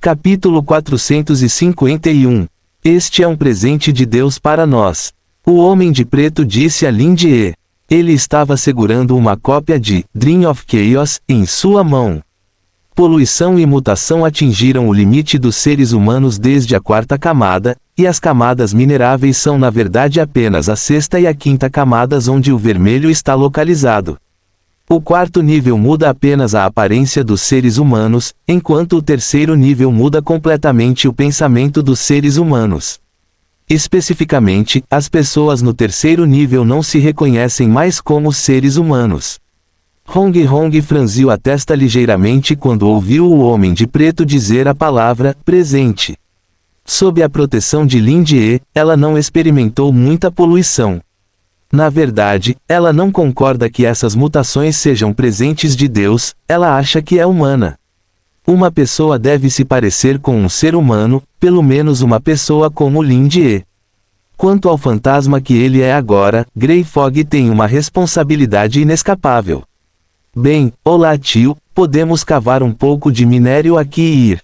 Capítulo 451. Este é um presente de Deus para nós. O Homem de Preto disse a Lindie. Ele estava segurando uma cópia de Dream of Chaos em sua mão. Poluição e mutação atingiram o limite dos seres humanos desde a quarta camada, e as camadas mineráveis são na verdade apenas a sexta e a quinta camadas onde o vermelho está localizado. O quarto nível muda apenas a aparência dos seres humanos, enquanto o terceiro nível muda completamente o pensamento dos seres humanos. Especificamente, as pessoas no terceiro nível não se reconhecem mais como seres humanos. Hong Hong franziu a testa ligeiramente quando ouviu o Homem de Preto dizer a palavra presente. Sob a proteção de Lindie, ela não experimentou muita poluição. Na verdade, ela não concorda que essas mutações sejam presentes de Deus, ela acha que é humana. Uma pessoa deve se parecer com um ser humano, pelo menos uma pessoa como Lindie. Quanto ao fantasma que ele é agora, Grey Fog tem uma responsabilidade inescapável. Bem, olá tio, podemos cavar um pouco de minério aqui e ir.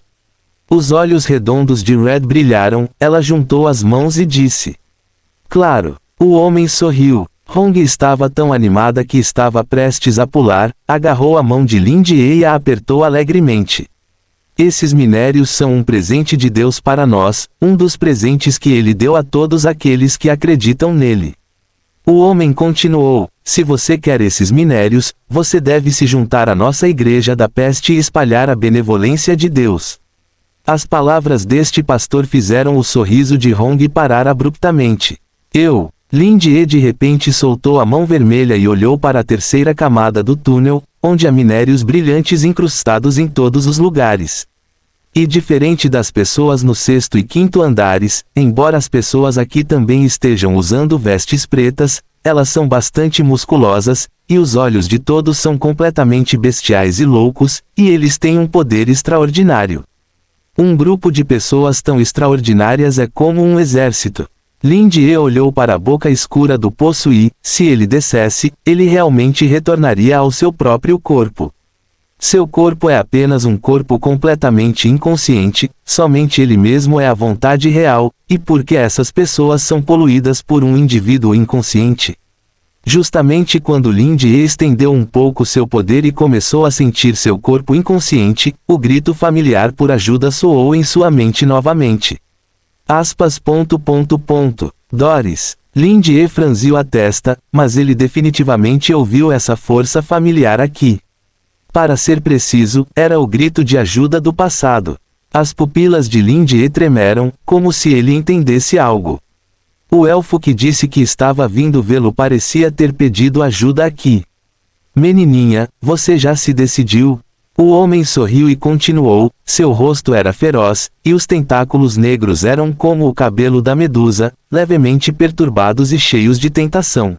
Os olhos redondos de Red brilharam, ela juntou as mãos e disse. Claro. O homem sorriu. Hong estava tão animada que estava prestes a pular, agarrou a mão de Lindie e a apertou alegremente. Esses minérios são um presente de Deus para nós, um dos presentes que ele deu a todos aqueles que acreditam nele. O homem continuou, se você quer esses minérios, você deve se juntar à nossa igreja da peste e espalhar a benevolência de Deus. As palavras deste pastor fizeram o sorriso de Hong parar abruptamente. Lindie de repente soltou a mão vermelha e olhou para a terceira camada do túnel, onde há minérios brilhantes incrustados em todos os lugares. E diferente das pessoas no sexto e quinto andares, embora as pessoas aqui também estejam usando vestes pretas, elas são bastante musculosas, e os olhos de todos são completamente bestiais e loucos, e eles têm um poder extraordinário. Um grupo de pessoas tão extraordinárias é como um exército. Lindie olhou para a boca escura do poço e, se ele descesse, ele realmente retornaria ao seu próprio corpo. Seu corpo é apenas um corpo completamente inconsciente, somente ele mesmo é a vontade real, e por que essas pessoas são poluídas por um indivíduo inconsciente? Justamente quando Lindie estendeu um pouco seu poder e começou a sentir seu corpo inconsciente, o grito familiar por ajuda soou em sua mente novamente. Doris. Lindie franziu a testa, mas ele definitivamente ouviu essa força familiar aqui. Para ser preciso, era o grito de ajuda do passado. As pupilas de Lindie tremeram, como se ele entendesse algo. O elfo que disse que estava vindo vê-lo parecia ter pedido ajuda aqui. Menininha, você já se decidiu? O homem sorriu e continuou, seu rosto era feroz, e os tentáculos negros eram como o cabelo da medusa, levemente perturbados e cheios de tentação.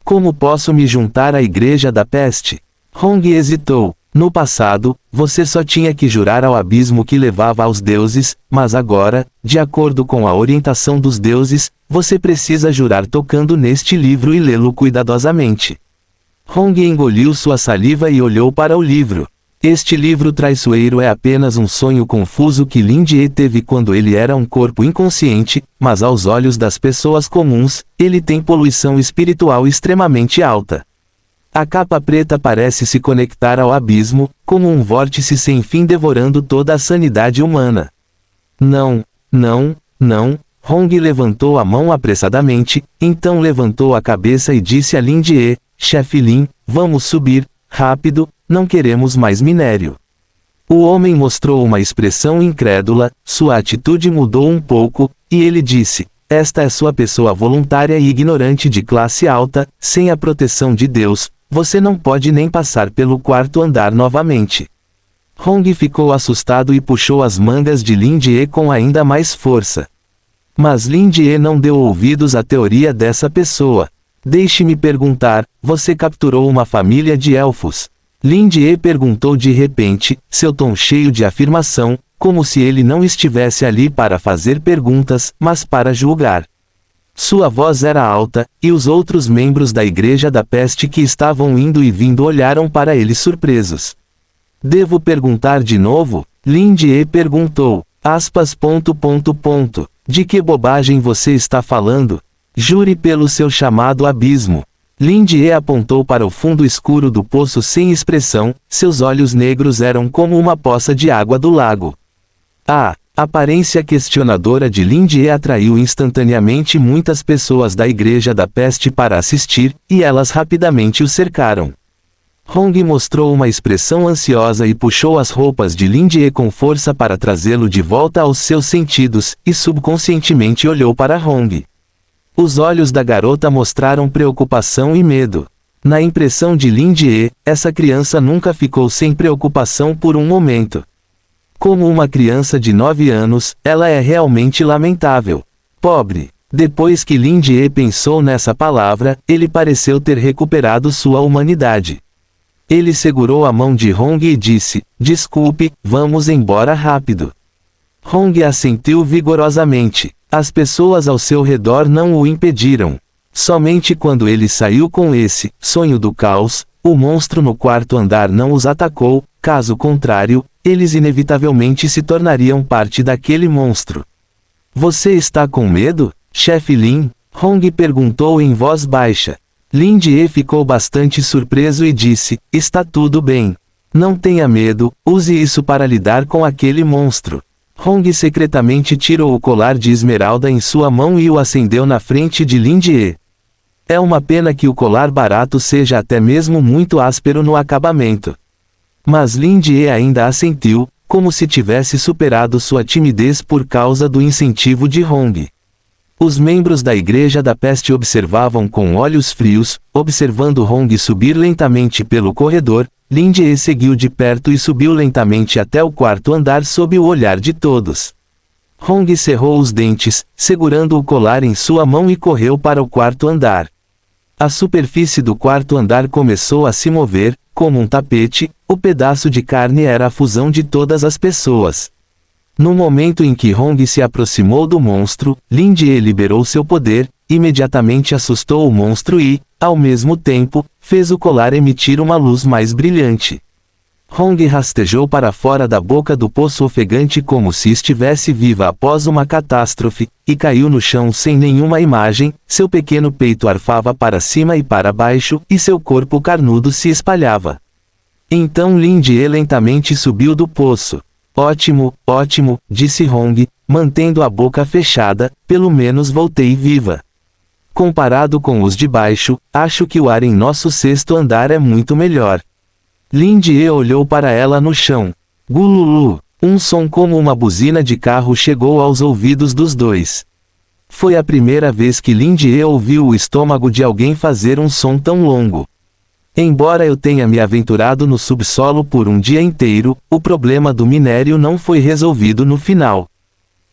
Como posso me juntar à igreja da peste? Hong hesitou. No passado, você só tinha que jurar ao abismo que levava aos deuses, mas agora, de acordo com a orientação dos deuses, você precisa jurar tocando neste livro e lê-lo cuidadosamente. Hong engoliu sua saliva e olhou para o livro. Este livro traiçoeiro é apenas um sonho confuso que Lindie teve quando ele era um corpo inconsciente, mas aos olhos das pessoas comuns, ele tem poluição espiritual extremamente alta. A capa preta parece se conectar ao abismo, como um vórtice sem fim devorando toda a sanidade humana. Não. Hong levantou a mão apressadamente, então levantou a cabeça e disse a Lindie, Chefe Lin, vamos subir, rápido, não queremos mais minério. O homem mostrou uma expressão incrédula, sua atitude mudou um pouco, e ele disse, esta é sua pessoa voluntária e ignorante de classe alta, sem a proteção de Deus, você não pode nem passar pelo quarto andar novamente. Hong ficou assustado e puxou as mangas de Lindie com ainda mais força. Mas Lindie não deu ouvidos à teoria dessa pessoa. Deixe-me perguntar, você capturou uma família de elfos? Lindie perguntou de repente, seu tom cheio de afirmação, como se ele não estivesse ali para fazer perguntas, mas para julgar. Sua voz era alta, e os outros membros da igreja da peste que estavam indo e vindo olharam para ele surpresos. Devo perguntar de novo? Lin-Die perguntou. De que bobagem você está falando? Jure pelo seu chamado abismo. Lin-Die apontou para o fundo escuro do poço sem expressão, seus olhos negros eram como uma poça de água do lago. A aparência questionadora de Lin-Die atraiu instantaneamente muitas pessoas da Igreja da Peste para assistir, e elas rapidamente o cercaram. Hong mostrou uma expressão ansiosa e puxou as roupas de Lin-Die com força para trazê-lo de volta aos seus sentidos, e subconscientemente olhou para Hong. Os olhos da garota mostraram preocupação e medo. Na impressão de Lin-Die, essa criança nunca ficou sem preocupação por um momento. Como uma criança de 9 anos, ela é realmente lamentável. Pobre. Depois que Lin-Die pensou nessa palavra, ele pareceu ter recuperado sua humanidade. Ele segurou a mão de Hong e disse, desculpe, vamos embora rápido. Hong assentiu vigorosamente. As pessoas ao seu redor não o impediram. Somente quando ele saiu com esse sonho do caos, o monstro no quarto andar não os atacou, caso contrário, eles inevitavelmente se tornariam parte daquele monstro. Você está com medo, chefe Lin? Hong perguntou em voz baixa. Lin-Die ficou bastante surpreso e disse, está tudo bem. Não tenha medo, use isso para lidar com aquele monstro. Hong secretamente tirou o colar de esmeralda em sua mão e o acendeu na frente de Lin-Die. É uma pena que o colar barato seja até mesmo muito áspero no acabamento. Mas Lin-Die ainda assentiu, como se tivesse superado sua timidez por causa do incentivo de Hong. Os membros da Igreja da Peste observavam com olhos frios, observando Hong subir lentamente pelo corredor. Lin-Die seguiu de perto e subiu lentamente até o quarto andar sob o olhar de todos. Hong cerrou os dentes, segurando o colar em sua mão e correu para o quarto andar. A superfície do quarto andar começou a se mover, como um tapete, o pedaço de carne era a fusão de todas as pessoas. No momento em que Hong se aproximou do monstro, Lin-Die liberou seu poder, imediatamente assustou o monstro e, ao mesmo tempo, fez o colar emitir uma luz mais brilhante. Hong rastejou para fora da boca do poço ofegante como se estivesse viva após uma catástrofe, e caiu no chão sem nenhuma imagem, seu pequeno peito arfava para cima e para baixo, e seu corpo carnudo se espalhava. Então Lin-Die lentamente subiu do poço. Ótimo, ótimo, disse Hong, mantendo a boca fechada, pelo menos voltei viva. Comparado com os de baixo, acho que o ar em nosso sexto andar é muito melhor. Lin-Die olhou para ela no chão. Gululu, um som como uma buzina de carro chegou aos ouvidos dos dois. Foi a primeira vez que Lin-Die ouviu o estômago de alguém fazer um som tão longo. Embora eu tenha me aventurado no subsolo por um dia inteiro, o problema do minério não foi resolvido no final.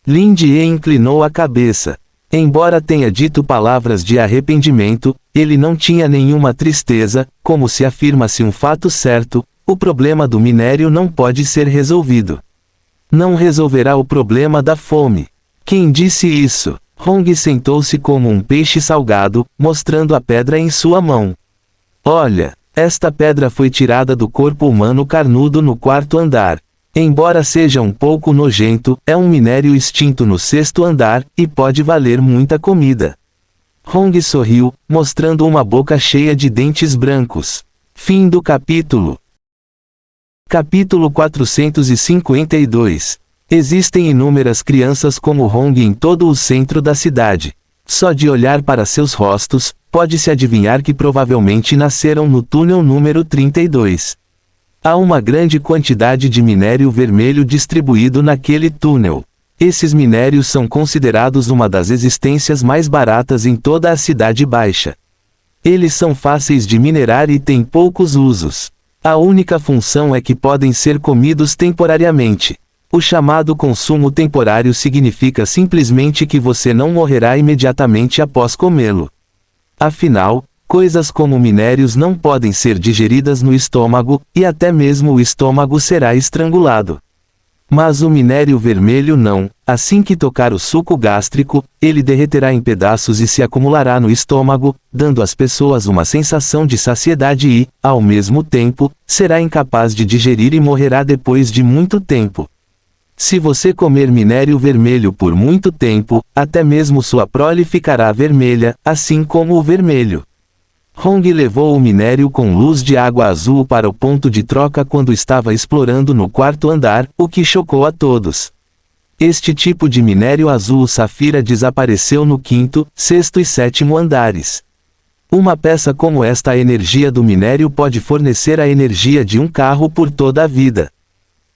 Lin-Die inclinou a cabeça. Embora tenha dito palavras de arrependimento, ele não tinha nenhuma tristeza, como se afirma-se um fato certo, o problema do minério não pode ser resolvido. Não resolverá o problema da fome. Quem disse isso? Hong sentou-se como um peixe salgado, mostrando a pedra em sua mão. Olha, esta pedra foi tirada do corpo humano carnudo no quarto andar. Embora seja um pouco nojento, é um minério extinto no sexto andar, e pode valer muita comida. Hong sorriu, mostrando uma boca cheia de dentes brancos. Fim do capítulo. Capítulo 452. Existem inúmeras crianças como Hong em todo o centro da cidade. Só de olhar para seus rostos, pode-se adivinhar que provavelmente nasceram no túnel número 32. Há uma grande quantidade de minério vermelho distribuído naquele túnel. Esses minérios são considerados uma das existências mais baratas em toda a Cidade Baixa. Eles são fáceis de minerar e têm poucos usos. A única função é que podem ser comidos temporariamente. O chamado consumo temporário significa simplesmente que você não morrerá imediatamente após comê-lo. Afinal, coisas como minérios não podem ser digeridas no estômago, e até mesmo o estômago será estrangulado. Mas o minério vermelho não. Assim que tocar o suco gástrico, ele derreterá em pedaços e se acumulará no estômago, dando às pessoas uma sensação de saciedade e, ao mesmo tempo, será incapaz de digerir e morrerá depois de muito tempo. Se você comer minério vermelho por muito tempo, até mesmo sua prole ficará vermelha, assim como o vermelho. Hong levou o minério com luz de água azul para o ponto de troca quando estava explorando no quarto andar, o que chocou a todos. Este tipo de minério azul safira desapareceu no quinto, sexto e sétimo andares. Uma peça como esta, a energia do minério pode fornecer a energia de um carro por toda a vida.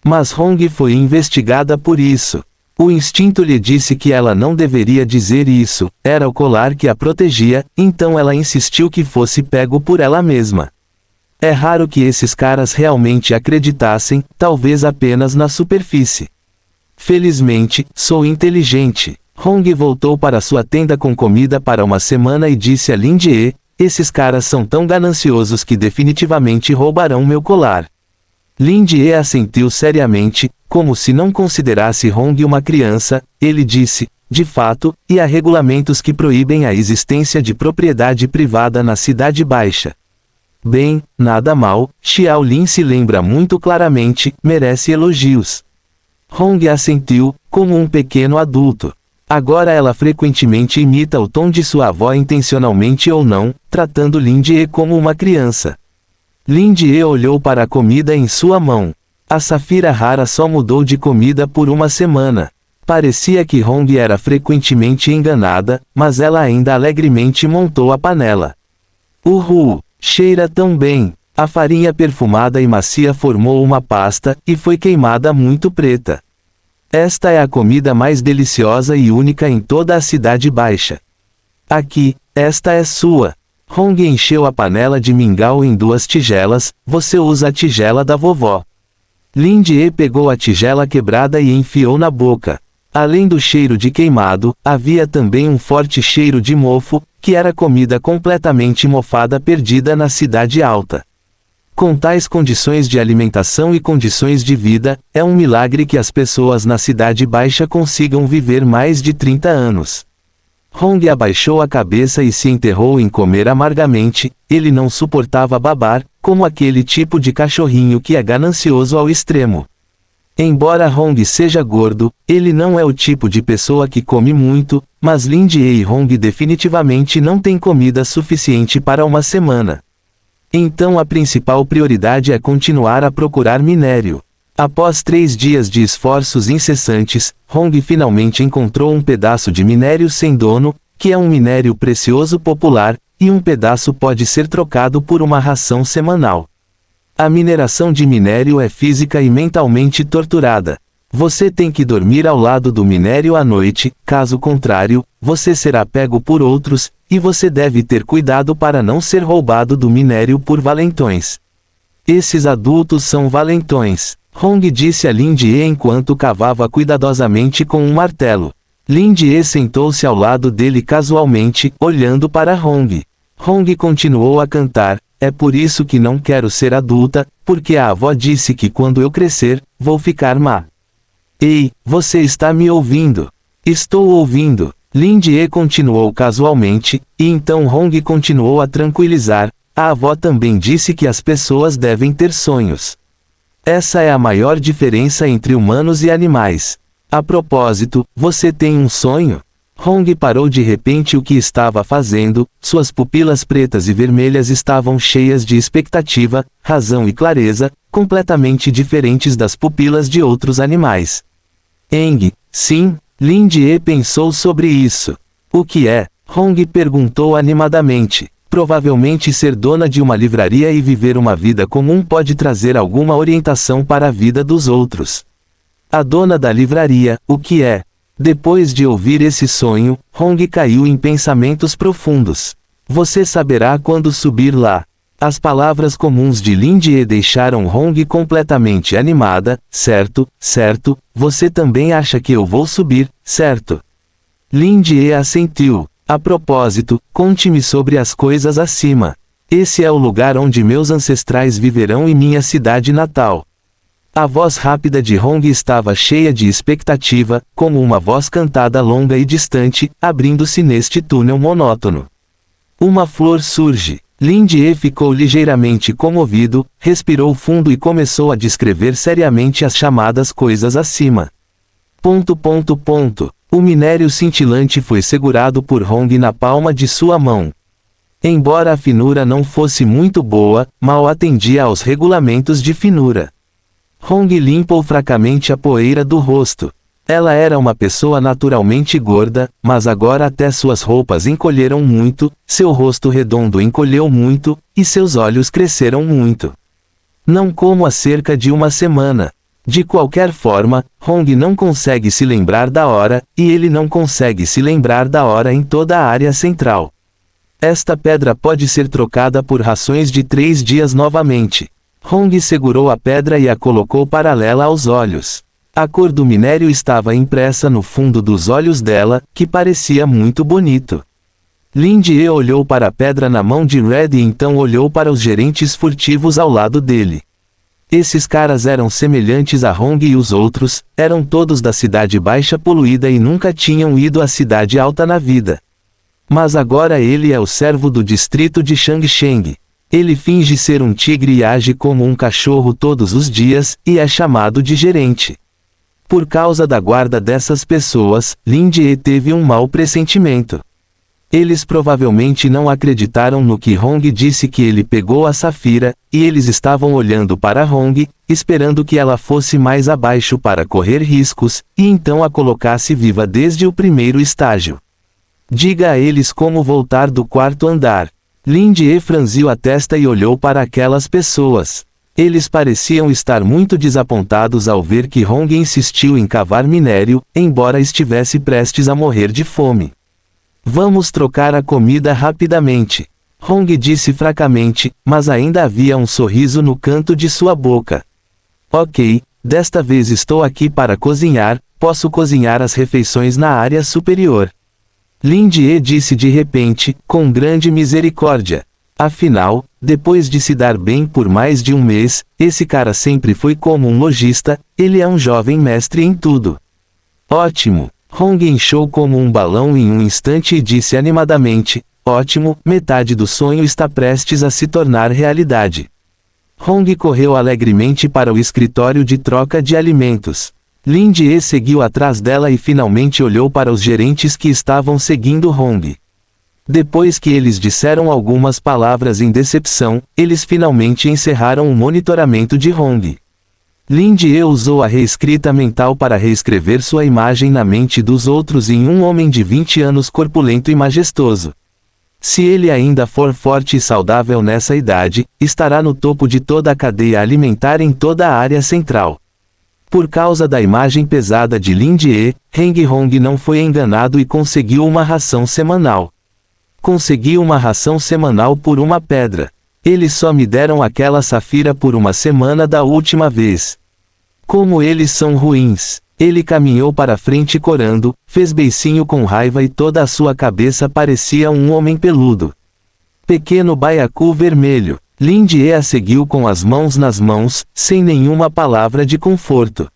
Mas Hong foi investigada por isso. O instinto lhe disse que ela não deveria dizer isso, era o colar que a protegia, então ela insistiu que fosse pego por ela mesma. É raro que esses caras realmente acreditassem, talvez apenas na superfície. Felizmente, sou inteligente. Hong voltou para sua tenda com comida para uma semana e disse a Lin Jie, esses caras são tão gananciosos que definitivamente roubarão meu colar. Lin Jie assentiu seriamente, como se não considerasse Hong uma criança. Ele disse, de fato, e há regulamentos que proíbem a existência de propriedade privada na Cidade Baixa. Bem, nada mal, Xiao Lin se lembra muito claramente, merece elogios. Hong assentiu, como um pequeno adulto. Agora ela frequentemente imita o tom de sua avó intencionalmente ou não, tratando Lin Jie como uma criança. Lin Jie olhou para a comida em sua mão. A safira rara só mudou de comida por uma semana. Parecia que Hong era frequentemente enganada, mas ela ainda alegremente montou a panela. Cheira tão bem! A farinha perfumada e macia formou uma pasta, e foi queimada muito preta. Esta é a comida mais deliciosa e única em toda a Cidade Baixa. Aqui, esta é sua. Hong encheu a panela de mingau em 2 tigelas, você usa a tigela da vovó. Lin Jie pegou a tigela quebrada e enfiou na boca. Além do cheiro de queimado, havia também um forte cheiro de mofo, que era comida completamente mofada perdida na cidade alta. Com tais condições de alimentação e condições de vida, é um milagre que as pessoas na Cidade Baixa consigam viver mais de 30 anos. Hong abaixou a cabeça e se enterrou em comer amargamente, ele não suportava babar, como aquele tipo de cachorrinho que é ganancioso ao extremo. Embora Hong seja gordo, ele não é o tipo de pessoa que come muito, mas Lin Jie e Hong definitivamente não têm comida suficiente para uma semana. Então a principal prioridade é continuar a procurar minério. Após 3 dias de esforços incessantes, Hong finalmente encontrou um pedaço de minério sem dono, que é um minério precioso popular, e um pedaço pode ser trocado por uma ração semanal. A mineração de minério é física e mentalmente torturada. Você tem que dormir ao lado do minério à noite, caso contrário, você será pego por outros, e você deve ter cuidado para não ser roubado do minério por valentões. Esses adultos são valentões, Hong disse a Lin Jie enquanto cavava cuidadosamente com um martelo. Lin Jie sentou-se ao lado dele casualmente, olhando para Hong. Hong continuou a cantar, é por isso que não quero ser adulta, porque a avó disse que quando eu crescer, vou ficar má. Ei, você está me ouvindo? Estou ouvindo. Lin Jie continuou casualmente, e então Hong continuou a tranquilizar, a avó também disse que as pessoas devem ter sonhos. Essa é a maior diferença entre humanos e animais. A propósito, você tem um sonho? Hong parou de repente o que estava fazendo, suas pupilas pretas e vermelhas estavam cheias de expectativa, razão e clareza, completamente diferentes das pupilas de outros animais. Sim, Lin Jie pensou sobre isso. O que é? Hong perguntou animadamente. Provavelmente ser dona de uma livraria e viver uma vida comum pode trazer alguma orientação para a vida dos outros. A dona da livraria, o que é? Depois de ouvir esse sonho, Hong caiu em pensamentos profundos. Você saberá quando subir lá. As palavras comuns de Lin Jie deixaram Hong completamente animada, certo, você também acha que eu vou subir, certo? Lin Jie assentiu. A propósito, conte-me sobre as coisas acima. Esse é o lugar onde meus ancestrais viverão e minha cidade natal. A voz rápida de Hong estava cheia de expectativa, como uma voz cantada longa e distante, abrindo-se neste túnel monótono. Uma flor surge. Lin Jie ficou ligeiramente comovido, respirou fundo e começou a descrever seriamente as chamadas coisas acima. O minério cintilante foi segurado por Hong na palma de sua mão. Embora a finura não fosse muito boa, mal atendia aos regulamentos de finura. Hong limpou fracamente a poeira do rosto. Ela era uma pessoa naturalmente gorda, mas agora até suas roupas encolheram muito, seu rosto redondo encolheu muito, e seus olhos cresceram muito. Não como há cerca de uma semana. De qualquer forma, Hong não consegue se lembrar da hora, e ele não consegue se lembrar da hora em toda a área central. Esta pedra pode ser trocada por rações de 3 dias novamente. Hong segurou a pedra e a colocou paralela aos olhos. A cor do minério estava impressa no fundo dos olhos dela, que parecia muito bonito. Lin Jie olhou para a pedra na mão de Red e então olhou para os gerentes furtivos ao lado dele. Esses caras eram semelhantes a Hong e os outros, eram todos da cidade baixa poluída e nunca tinham ido à cidade alta na vida. Mas agora ele é o servo do distrito de Changsheng. Ele finge ser um tigre e age como um cachorro todos os dias, e é chamado de gerente. Por causa da guarda dessas pessoas, Lin Jie teve um mau pressentimento. Eles provavelmente não acreditaram no que Hong disse que ele pegou a Safira, e eles estavam olhando para Hong, esperando que ela fosse mais abaixo para correr riscos, e então a colocasse viva desde o primeiro estágio. Diga a eles como voltar do 4º andar. Lin Jie franziu a testa e olhou para aquelas pessoas. Eles pareciam estar muito desapontados ao ver que Hong insistiu em cavar minério, embora estivesse prestes a morrer de fome. Vamos trocar a comida rapidamente. Hong disse fracamente, mas ainda havia um sorriso no canto de sua boca. Ok, desta vez estou aqui para cozinhar, posso cozinhar as refeições na área superior. Lin Jie disse de repente, com grande misericórdia. Afinal, depois de se dar bem por mais de um mês, esse cara sempre foi como um lojista, ele é um jovem mestre em tudo. Ótimo! Hong inchou como um balão em um instante e disse animadamente, ótimo, metade do sonho está prestes a se tornar realidade. Hong correu alegremente para o escritório de troca de alimentos. Lin Jie seguiu atrás dela e finalmente olhou para os gerentes que estavam seguindo Hong. Depois que eles disseram algumas palavras em decepção, eles finalmente encerraram o monitoramento de Hong. Lin Jie usou a reescrita mental para reescrever sua imagem na mente dos outros em um homem de 20 anos corpulento e majestoso. Se ele ainda for forte e saudável nessa idade, estará no topo de toda a cadeia alimentar em toda a área central. Por causa da imagem pesada de Lin Jie, Heng Hong não foi enganado e conseguiu uma ração semanal. Consegui uma ração semanal por uma pedra. Eles só me deram aquela safira por uma semana da última vez. Como eles são ruins. Ele caminhou para frente corando, fez beicinho com raiva e toda a sua cabeça parecia um homem peludo. Pequeno baiacu vermelho. Lin Jie a seguiu com as mãos nas mãos, sem nenhuma palavra de conforto.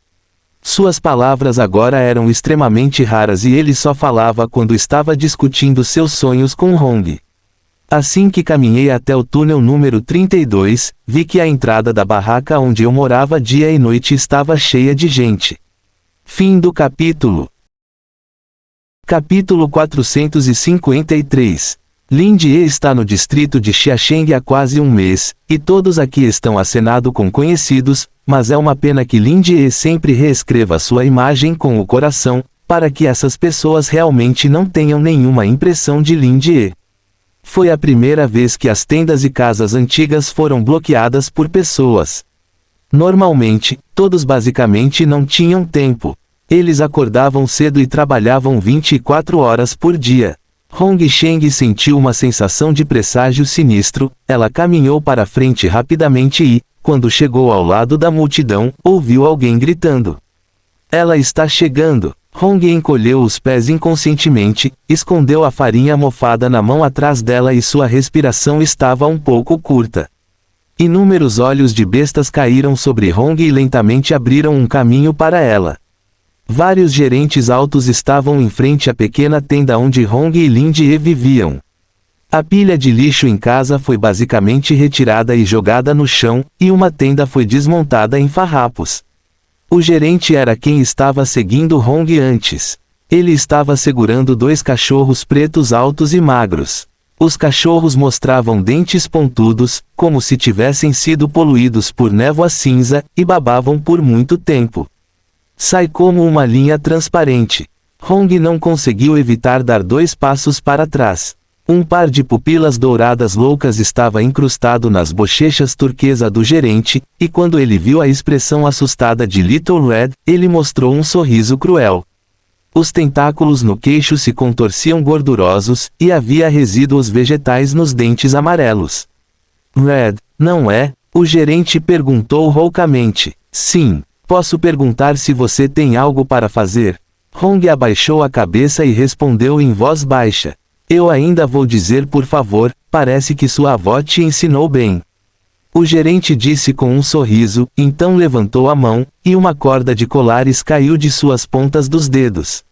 Suas palavras agora eram extremamente raras e ele só falava quando estava discutindo seus sonhos com Hong. Assim que caminhei até o túnel número 32, vi que a entrada da barraca onde eu morava dia e noite estava cheia de gente. Fim do capítulo. Capítulo 453. Lin Jie está no distrito de Xiaxing há quase um mês, e todos aqui estão acenado com conhecidos, mas é uma pena que Lin Jie sempre reescreva sua imagem com o coração, para que essas pessoas realmente não tenham nenhuma impressão de Lin Jie. Foi a primeira vez que as tendas e casas antigas foram bloqueadas por pessoas. Normalmente, todos basicamente não tinham tempo. Eles acordavam cedo e trabalhavam 24 horas por dia. Hong Sheng sentiu uma sensação de presságio sinistro, ela caminhou para frente rapidamente e, quando chegou ao lado da multidão, ouviu alguém gritando. Ela está chegando. Hong encolheu os pés inconscientemente, escondeu a farinha mofada na mão atrás dela e sua respiração estava um pouco curta. Inúmeros olhos de bestas caíram sobre Hong e lentamente abriram um caminho para ela. Vários gerentes altos estavam em frente à pequena tenda onde Hong e Lin Jie viviam. A pilha de lixo em casa foi basicamente retirada e jogada no chão, e uma tenda foi desmontada em farrapos. O gerente era quem estava seguindo Hong antes. Ele estava segurando 2 cachorros pretos altos e magros. Os cachorros mostravam dentes pontudos, como se tivessem sido poluídos por névoa cinza, e babavam por muito tempo. Sai como uma linha transparente. Hong não conseguiu evitar dar 2 passos para trás. Um par de pupilas douradas loucas estava incrustado nas bochechas turquesa do gerente, e quando ele viu a expressão assustada de Little Red, ele mostrou um sorriso cruel. Os tentáculos no queixo se contorciam gordurosos, e havia resíduos vegetais nos dentes amarelos. Red, não é? O gerente perguntou roucamente. Sim. Posso perguntar se você tem algo para fazer? Hong abaixou a cabeça e respondeu em voz baixa. Eu ainda vou dizer por favor, parece que sua avó te ensinou bem. O gerente disse com um sorriso, então levantou a mão, e uma corda de colares caiu de suas pontas dos dedos.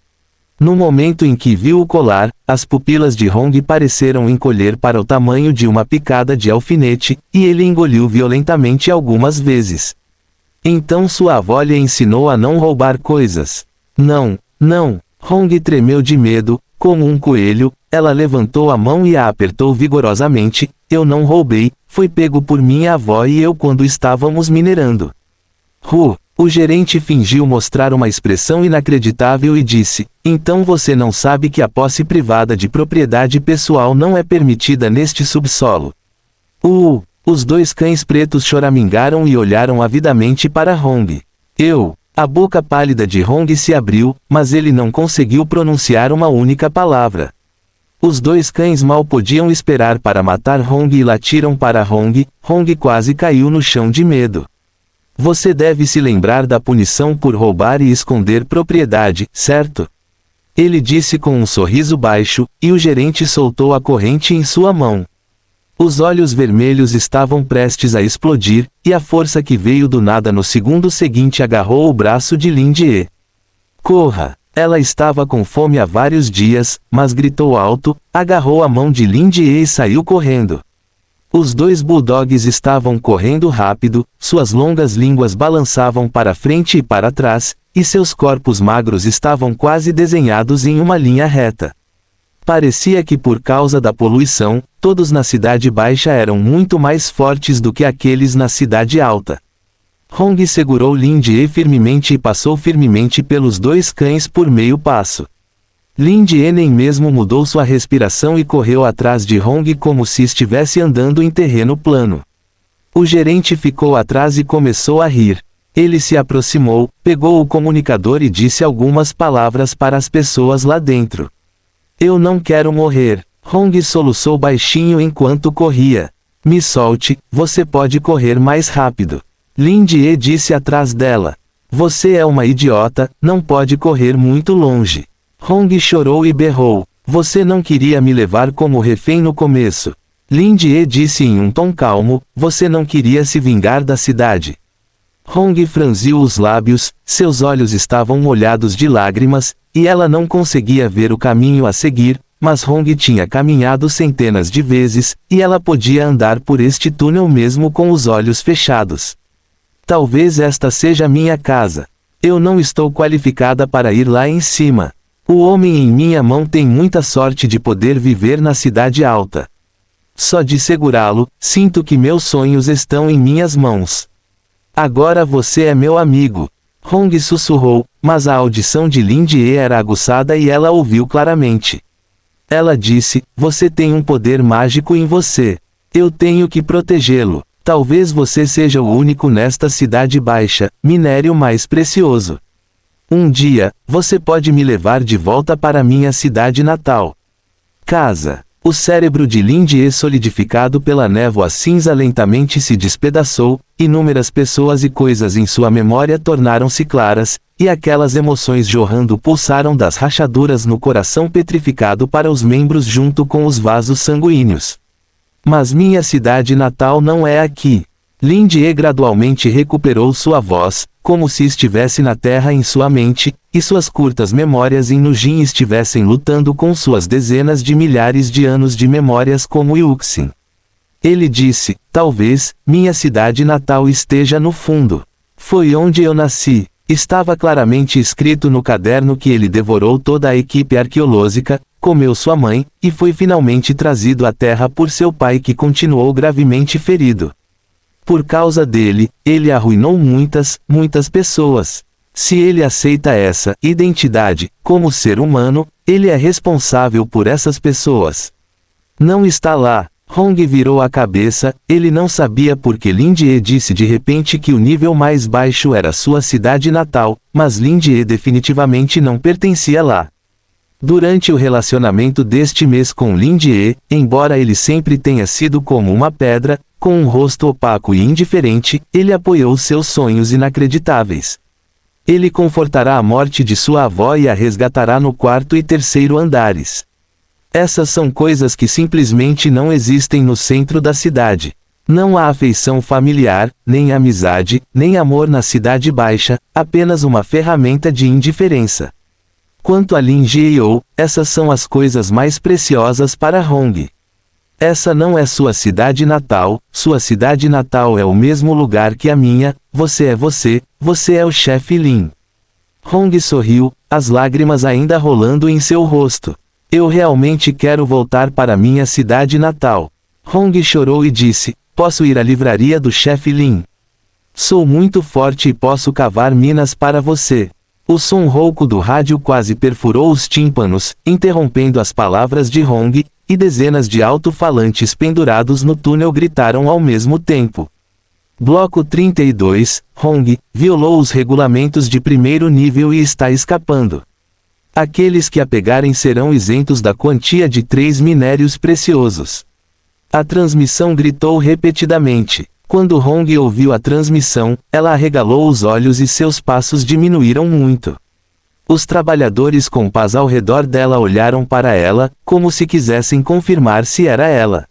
No momento em que viu o colar, as pupilas de Hong pareceram encolher para o tamanho de uma picada de alfinete, e ele engoliu violentamente algumas vezes. Então sua avó lhe ensinou a não roubar coisas. Não, não. Hong tremeu de medo, como um coelho. Ela levantou a mão e a apertou vigorosamente. Eu não roubei, foi pego por minha avó e eu quando estávamos minerando. O gerente fingiu mostrar uma expressão inacreditável e disse, então você não sabe que a posse privada de propriedade pessoal não é permitida neste subsolo. Os 2 cães pretos choramingaram e olharam avidamente para Hong. A boca pálida de Hong se abriu, mas ele não conseguiu pronunciar uma única palavra. Os 2 cães mal podiam esperar para matar Hong e latiram para Hong. Hong quase caiu no chão de medo. Você deve se lembrar da punição por roubar e esconder propriedade, certo? Ele disse com um sorriso baixo, e o gerente soltou a corrente em sua mão. Os olhos vermelhos estavam prestes a explodir, e a força que veio do nada no segundo seguinte agarrou o braço de Lin-Jie. Corra! Ela estava com fome há vários dias, mas gritou alto, agarrou a mão de Lin-Jie e saiu correndo. Os 2 bulldogs estavam correndo rápido, suas longas línguas balançavam para frente e para trás, e seus corpos magros estavam quase desenhados em uma linha reta. Parecia que por causa da poluição, todos na cidade baixa eram muito mais fortes do que aqueles na cidade alta. Hong segurou Lin-Jie firmemente e passou firmemente pelos 2 cães por meio passo. Lin-Jie nem mesmo mudou sua respiração e correu atrás de Hong como se estivesse andando em terreno plano. O gerente ficou atrás e começou a rir. Ele se aproximou, pegou o comunicador e disse algumas palavras para as pessoas lá dentro. Eu não quero morrer. Hong soluçou baixinho enquanto corria. Me solte, você pode correr mais rápido. Lin-Jie disse atrás dela. Você é uma idiota, não pode correr muito longe. Hong chorou e berrou. Você não queria me levar como refém no começo. Lin-Jie disse em um tom calmo, você não queria se vingar da cidade. Hong franziu os lábios, seus olhos estavam molhados de lágrimas, e ela não conseguia ver o caminho a seguir, mas Hong tinha caminhado centenas de vezes, e ela podia andar por este túnel mesmo com os olhos fechados. Talvez esta seja minha casa. Eu não estou qualificada para ir lá em cima. O homem em minha mão tem muita sorte de poder viver na cidade alta. Só de segurá-lo, sinto que meus sonhos estão em minhas mãos. Agora você é meu amigo. Hong sussurrou, mas a audição de Lin-Jie era aguçada e ela ouviu claramente. Ela disse, você tem um poder mágico em você. Eu tenho que protegê-lo. Talvez você seja o único nesta cidade baixa, minério mais precioso. Um dia, você pode me levar de volta para minha cidade natal. Casa. O cérebro de Lin-Jie solidificado pela névoa cinza lentamente se despedaçou, inúmeras pessoas e coisas em sua memória tornaram-se claras, e aquelas emoções jorrando pulsaram das rachaduras no coração petrificado para os membros junto com os vasos sanguíneos. Mas minha cidade natal não é aqui. Lin-Jie gradualmente recuperou sua voz, como se estivesse na terra em sua mente, e suas curtas memórias em Nujin estivessem lutando com suas dezenas de milhares de anos de memórias como Yuxin. Ele disse, talvez, minha cidade natal esteja no fundo. Foi onde eu nasci. Estava claramente escrito no caderno que ele devorou toda a equipe arqueológica, comeu sua mãe, e foi finalmente trazido à terra por seu pai que continuou gravemente ferido. Por causa dele, ele arruinou muitas pessoas. Se ele aceita essa identidade, como ser humano, ele é responsável por essas pessoas. Não está lá. Hong virou a cabeça, ele não sabia porque Lin Jie disse de repente que o nível mais baixo era sua cidade natal, mas Lin Jie definitivamente não pertencia lá. Durante o relacionamento deste mês com Lin Jie, embora ele sempre tenha sido como uma pedra, com um rosto opaco e indiferente, ele apoiou seus sonhos inacreditáveis. Ele confortará a morte de sua avó e a resgatará no quarto e terceiro andares. Essas são coisas que simplesmente não existem no centro da cidade. Não há afeição familiar, nem amizade, nem amor na Cidade Baixa, apenas uma ferramenta de indiferença. Quanto a Lin Jieyou, essas são as coisas mais preciosas para Hong. Essa não é sua cidade natal é o mesmo lugar que a minha, você é o chefe Lin. Hong sorriu, as lágrimas ainda rolando em seu rosto. Eu realmente quero voltar para minha cidade natal. Hong chorou e disse, posso ir à livraria do chefe Lin. Sou muito forte e posso cavar minas para você. O som rouco do rádio quase perfurou os tímpanos, interrompendo as palavras de Hong, e dezenas de alto-falantes pendurados no túnel gritaram ao mesmo tempo. Bloco 32, Hong, violou os regulamentos de primeiro nível e está escapando. Aqueles que a pegarem serão isentos da quantia de 3 minérios preciosos. A transmissão gritou repetidamente. Quando Hong ouviu a transmissão, ela arregalou os olhos e seus passos diminuíram muito. Os trabalhadores com paz ao redor dela olharam para ela, como se quisessem confirmar se era ela.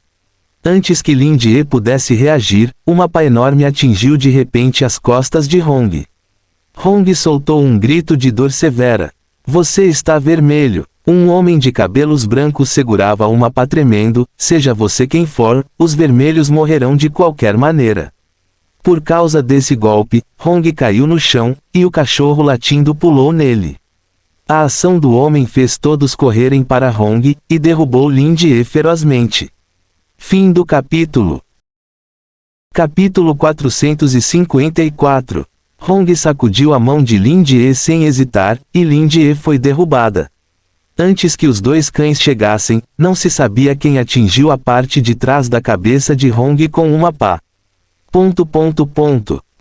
Antes que Lin Jie pudesse reagir, uma pá enorme atingiu de repente as costas de Hong. Hong soltou um grito de dor severa. Você está vermelho. Um homem de cabelos brancos segurava uma pá tremendo, seja você quem for, os vermelhos morrerão de qualquer maneira. Por causa desse golpe, Hong caiu no chão, e o cachorro latindo pulou nele. A ação do homem fez todos correrem para Hong, e derrubou Lin Jie ferozmente. Fim do capítulo. Capítulo 454. Hong sacudiu a mão de Lin Jie sem hesitar, e Lin Jie foi derrubada. Antes que os dois cães chegassem, não se sabia quem atingiu a parte de trás da cabeça de Hong com uma pá.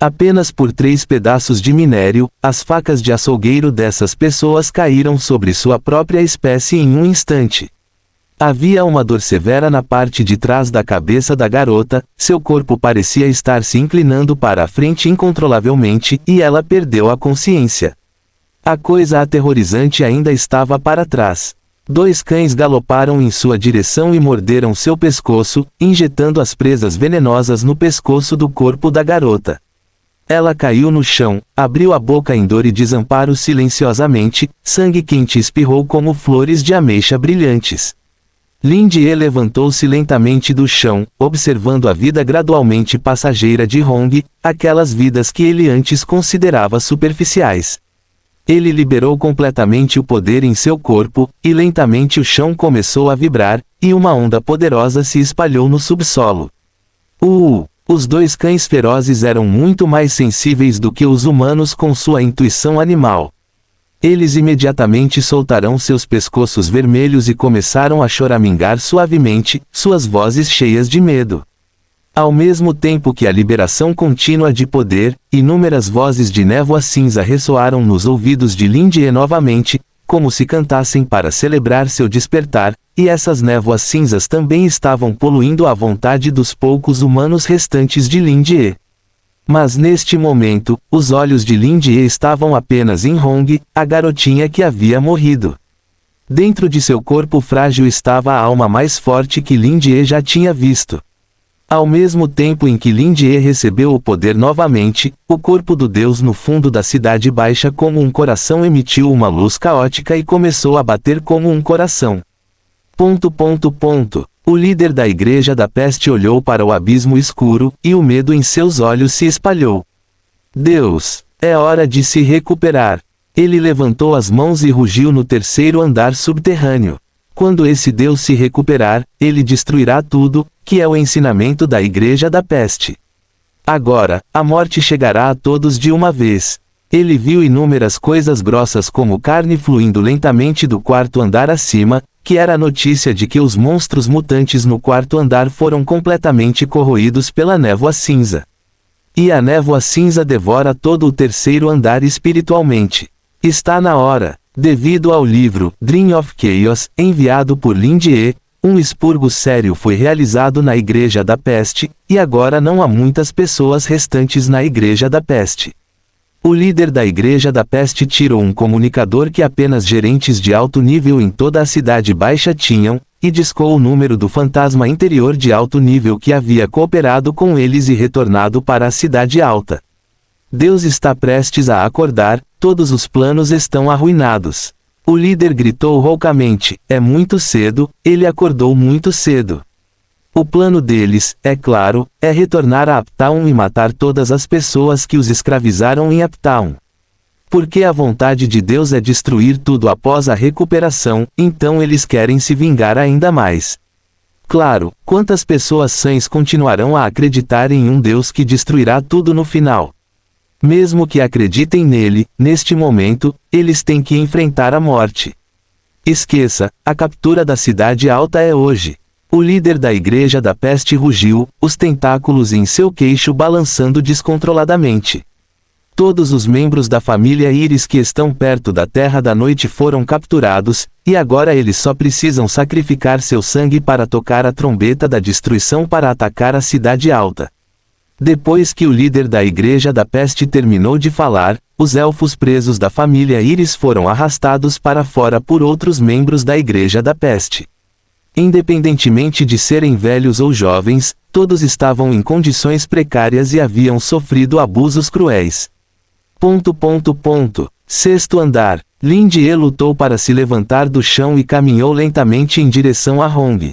Apenas por 3 pedaços de minério, as facas de açougueiro dessas pessoas caíram sobre sua própria espécie em um instante. Havia uma dor severa na parte de trás da cabeça da garota, seu corpo parecia estar se inclinando para a frente incontrolavelmente, e ela perdeu a consciência. A coisa aterrorizante ainda estava para trás. 2 cães galoparam em sua direção e morderam seu pescoço, injetando as presas venenosas no pescoço do corpo da garota. Ela caiu no chão, abriu a boca em dor e desamparo silenciosamente, sangue quente espirrou como flores de ameixa brilhantes. Lin Jie levantou-se lentamente do chão, observando a vida gradualmente passageira de Hong, aquelas vidas que ele antes considerava superficiais. Ele liberou completamente o poder em seu corpo, e lentamente o chão começou a vibrar, e uma onda poderosa se espalhou no subsolo. Os 2 cães ferozes eram muito mais sensíveis do que os humanos com sua intuição animal. Eles imediatamente soltaram seus pescoços vermelhos e começaram a choramingar suavemente, suas vozes cheias de medo. Ao mesmo tempo que a liberação contínua de poder, inúmeras vozes de névoa cinza ressoaram nos ouvidos de Lin Jie novamente, como se cantassem para celebrar seu despertar, e essas névoas cinzas também estavam poluindo a vontade dos poucos humanos restantes de Lin Jie. Mas neste momento, os olhos de Lin Jie estavam apenas em Hong, a garotinha que havia morrido. Dentro de seu corpo frágil estava a alma mais forte que Lin Jie já tinha visto. Ao mesmo tempo em que Lin Jie recebeu o poder novamente, o corpo do deus no fundo da Cidade Baixa como um coração emitiu uma luz caótica e começou a bater como um coração. O líder da Igreja da Peste olhou para o abismo escuro, e o medo em seus olhos se espalhou. Deus! É hora de se recuperar. Ele levantou as mãos e rugiu no terceiro andar subterrâneo. Quando esse Deus se recuperar, ele destruirá tudo, que é o ensinamento da Igreja da Peste. Agora, a morte chegará a todos de uma vez. Ele viu inúmeras coisas grossas como carne fluindo lentamente do quarto andar acima, que era a notícia de que os monstros mutantes no quarto andar foram completamente corroídos pela névoa cinza. E a névoa cinza devora todo o terceiro andar espiritualmente. Está na hora. Devido ao livro Dream of Chaos, enviado por Lindier, um expurgo sério foi realizado na Igreja da Peste, e agora não há muitas pessoas restantes na Igreja da Peste. O líder da Igreja da Peste tirou um comunicador que apenas gerentes de alto nível em toda a Cidade Baixa tinham, e discou o número do fantasma interior de alto nível que havia cooperado com eles e retornado para a Cidade Alta. Deus está prestes a acordar, todos os planos estão arruinados. O líder gritou roucamente, é muito cedo, ele acordou muito cedo. O plano deles, é claro, é retornar a Uptown e matar todas as pessoas que os escravizaram em Uptown. Porque a vontade de Deus é destruir tudo após a recuperação, então eles querem se vingar ainda mais. Claro, quantas pessoas sãs continuarão a acreditar em um Deus que destruirá tudo no final? Mesmo que acreditem nele, neste momento, eles têm que enfrentar a morte. Esqueça, a captura da Cidade Alta é hoje. O líder da Igreja da Peste rugiu, os tentáculos em seu queixo balançando descontroladamente. Todos os membros da família Íris que estão perto da Terra da Noite foram capturados, e agora eles só precisam sacrificar seu sangue para tocar a trombeta da destruição para atacar a Cidade Alta. Depois que o líder da Igreja da Peste terminou de falar, os elfos presos da família Íris foram arrastados para fora por outros membros da Igreja da Peste. Independentemente de serem velhos ou jovens, todos estavam em condições precárias e haviam sofrido abusos cruéis. Sexto andar. Lindier lutou para se levantar do chão e caminhou lentamente em direção a Hong.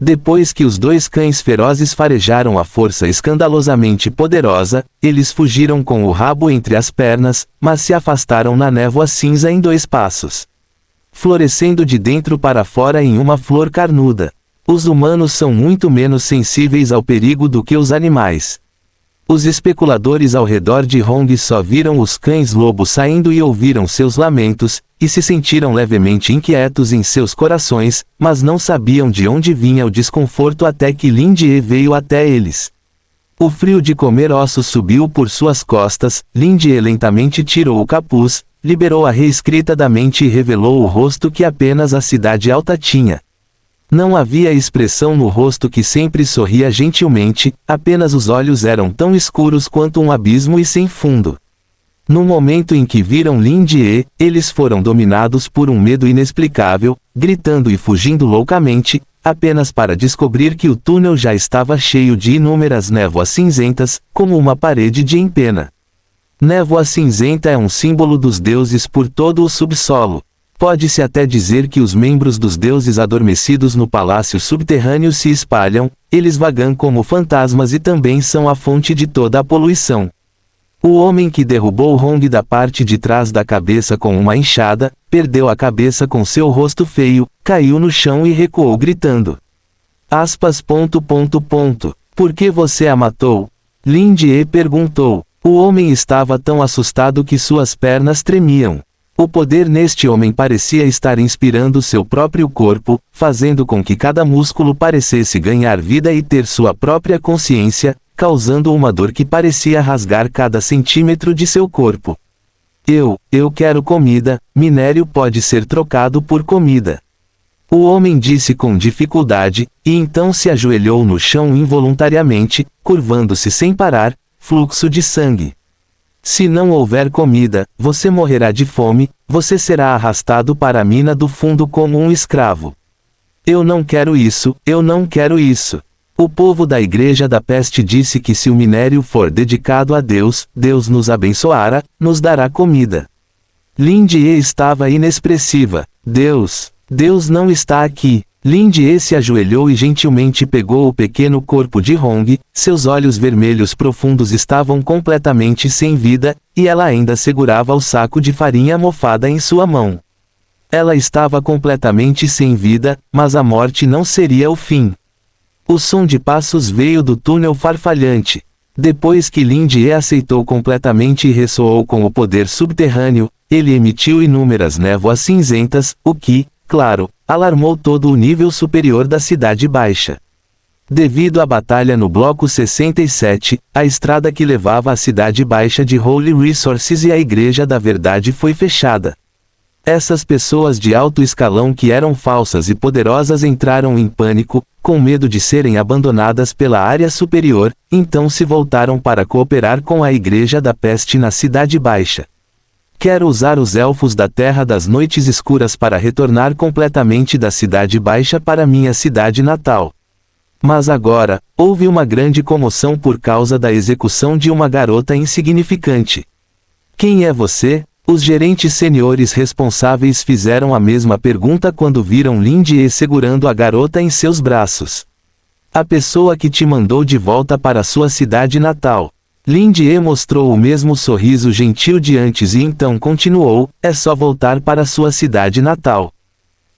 Depois que os dois cães ferozes farejaram a força escandalosamente poderosa, eles fugiram com o rabo entre as pernas, mas se afastaram na névoa cinza em 2 passos. Florescendo de dentro para fora em uma flor carnuda. Os humanos são muito menos sensíveis ao perigo do que os animais. Os especuladores ao redor de Hong só viram os cães-lobo saindo e ouviram seus lamentos, e se sentiram levemente inquietos em seus corações, mas não sabiam de onde vinha o desconforto até que Lindier veio até eles. O frio de comer ossos subiu por suas costas, Lindier lentamente tirou o capuz, liberou a reescrita da mente e revelou o rosto que apenas a Cidade Alta tinha. Não havia expressão no rosto que sempre sorria gentilmente, apenas os olhos eram tão escuros quanto um abismo e sem fundo. No momento em que viram Lindier, eles foram dominados por um medo inexplicável, gritando e fugindo loucamente, apenas para descobrir que o túnel já estava cheio de inúmeras névoas cinzentas, como uma parede de empena. Névoa cinzenta é um símbolo dos deuses por todo o subsolo. Pode-se até dizer que os membros dos deuses adormecidos no palácio subterrâneo se espalham, eles vagam como fantasmas e também são a fonte de toda a poluição. O homem que derrubou Hong da parte de trás da cabeça com uma enxada, perdeu a cabeça com seu rosto feio, caiu no chão e recuou gritando. Por que você a matou? Lindier perguntou. O homem estava tão assustado que suas pernas tremiam. O poder neste homem parecia estar inspirando seu próprio corpo, fazendo com que cada músculo parecesse ganhar vida e ter sua própria consciência, causando uma dor que parecia rasgar cada centímetro de seu corpo. Eu quero comida, minério pode ser trocado por comida. O homem disse com dificuldade, e então se ajoelhou no chão involuntariamente, curvando-se sem parar, fluxo de sangue. Se não houver comida, você morrerá de fome, você será arrastado para a mina do fundo como um escravo. Eu não quero isso, eu não quero isso. O povo da Igreja da Peste disse que se o minério for dedicado a Deus, Deus nos abençoará, nos dará comida. Lindier estava inexpressiva. Deus não está aqui. Lindie se ajoelhou e gentilmente pegou o pequeno corpo de Hong, seus olhos vermelhos profundos estavam completamente sem vida, e ela ainda segurava o saco de farinha mofada em sua mão. Ela estava completamente sem vida, mas a morte não seria o fim. O som de passos veio do túnel farfalhante. Depois que Lindie aceitou completamente e ressoou com o poder subterrâneo, ele emitiu inúmeras névoas cinzentas, o que, claro, alarmou todo o nível superior da Cidade Baixa. Devido à batalha no Bloco 67, a estrada que levava à Cidade Baixa de Holy Resources e à Igreja da Verdade foi fechada. Essas pessoas de alto escalão que eram falsas e poderosas entraram em pânico, com medo de serem abandonadas pela área superior, então se voltaram para cooperar com a Igreja da Peste na Cidade Baixa. Quero usar os Elfos da Terra das Noites Escuras para retornar completamente da Cidade Baixa para minha cidade natal. Mas agora, houve uma grande comoção por causa da execução de uma garota insignificante. Quem é você? Os gerentes seniores responsáveis fizeram a mesma pergunta quando viram Lindie segurando a garota em seus braços. A pessoa que te mandou de volta para sua cidade natal. Lindie mostrou o mesmo sorriso gentil de antes e então continuou, é só voltar para sua cidade natal.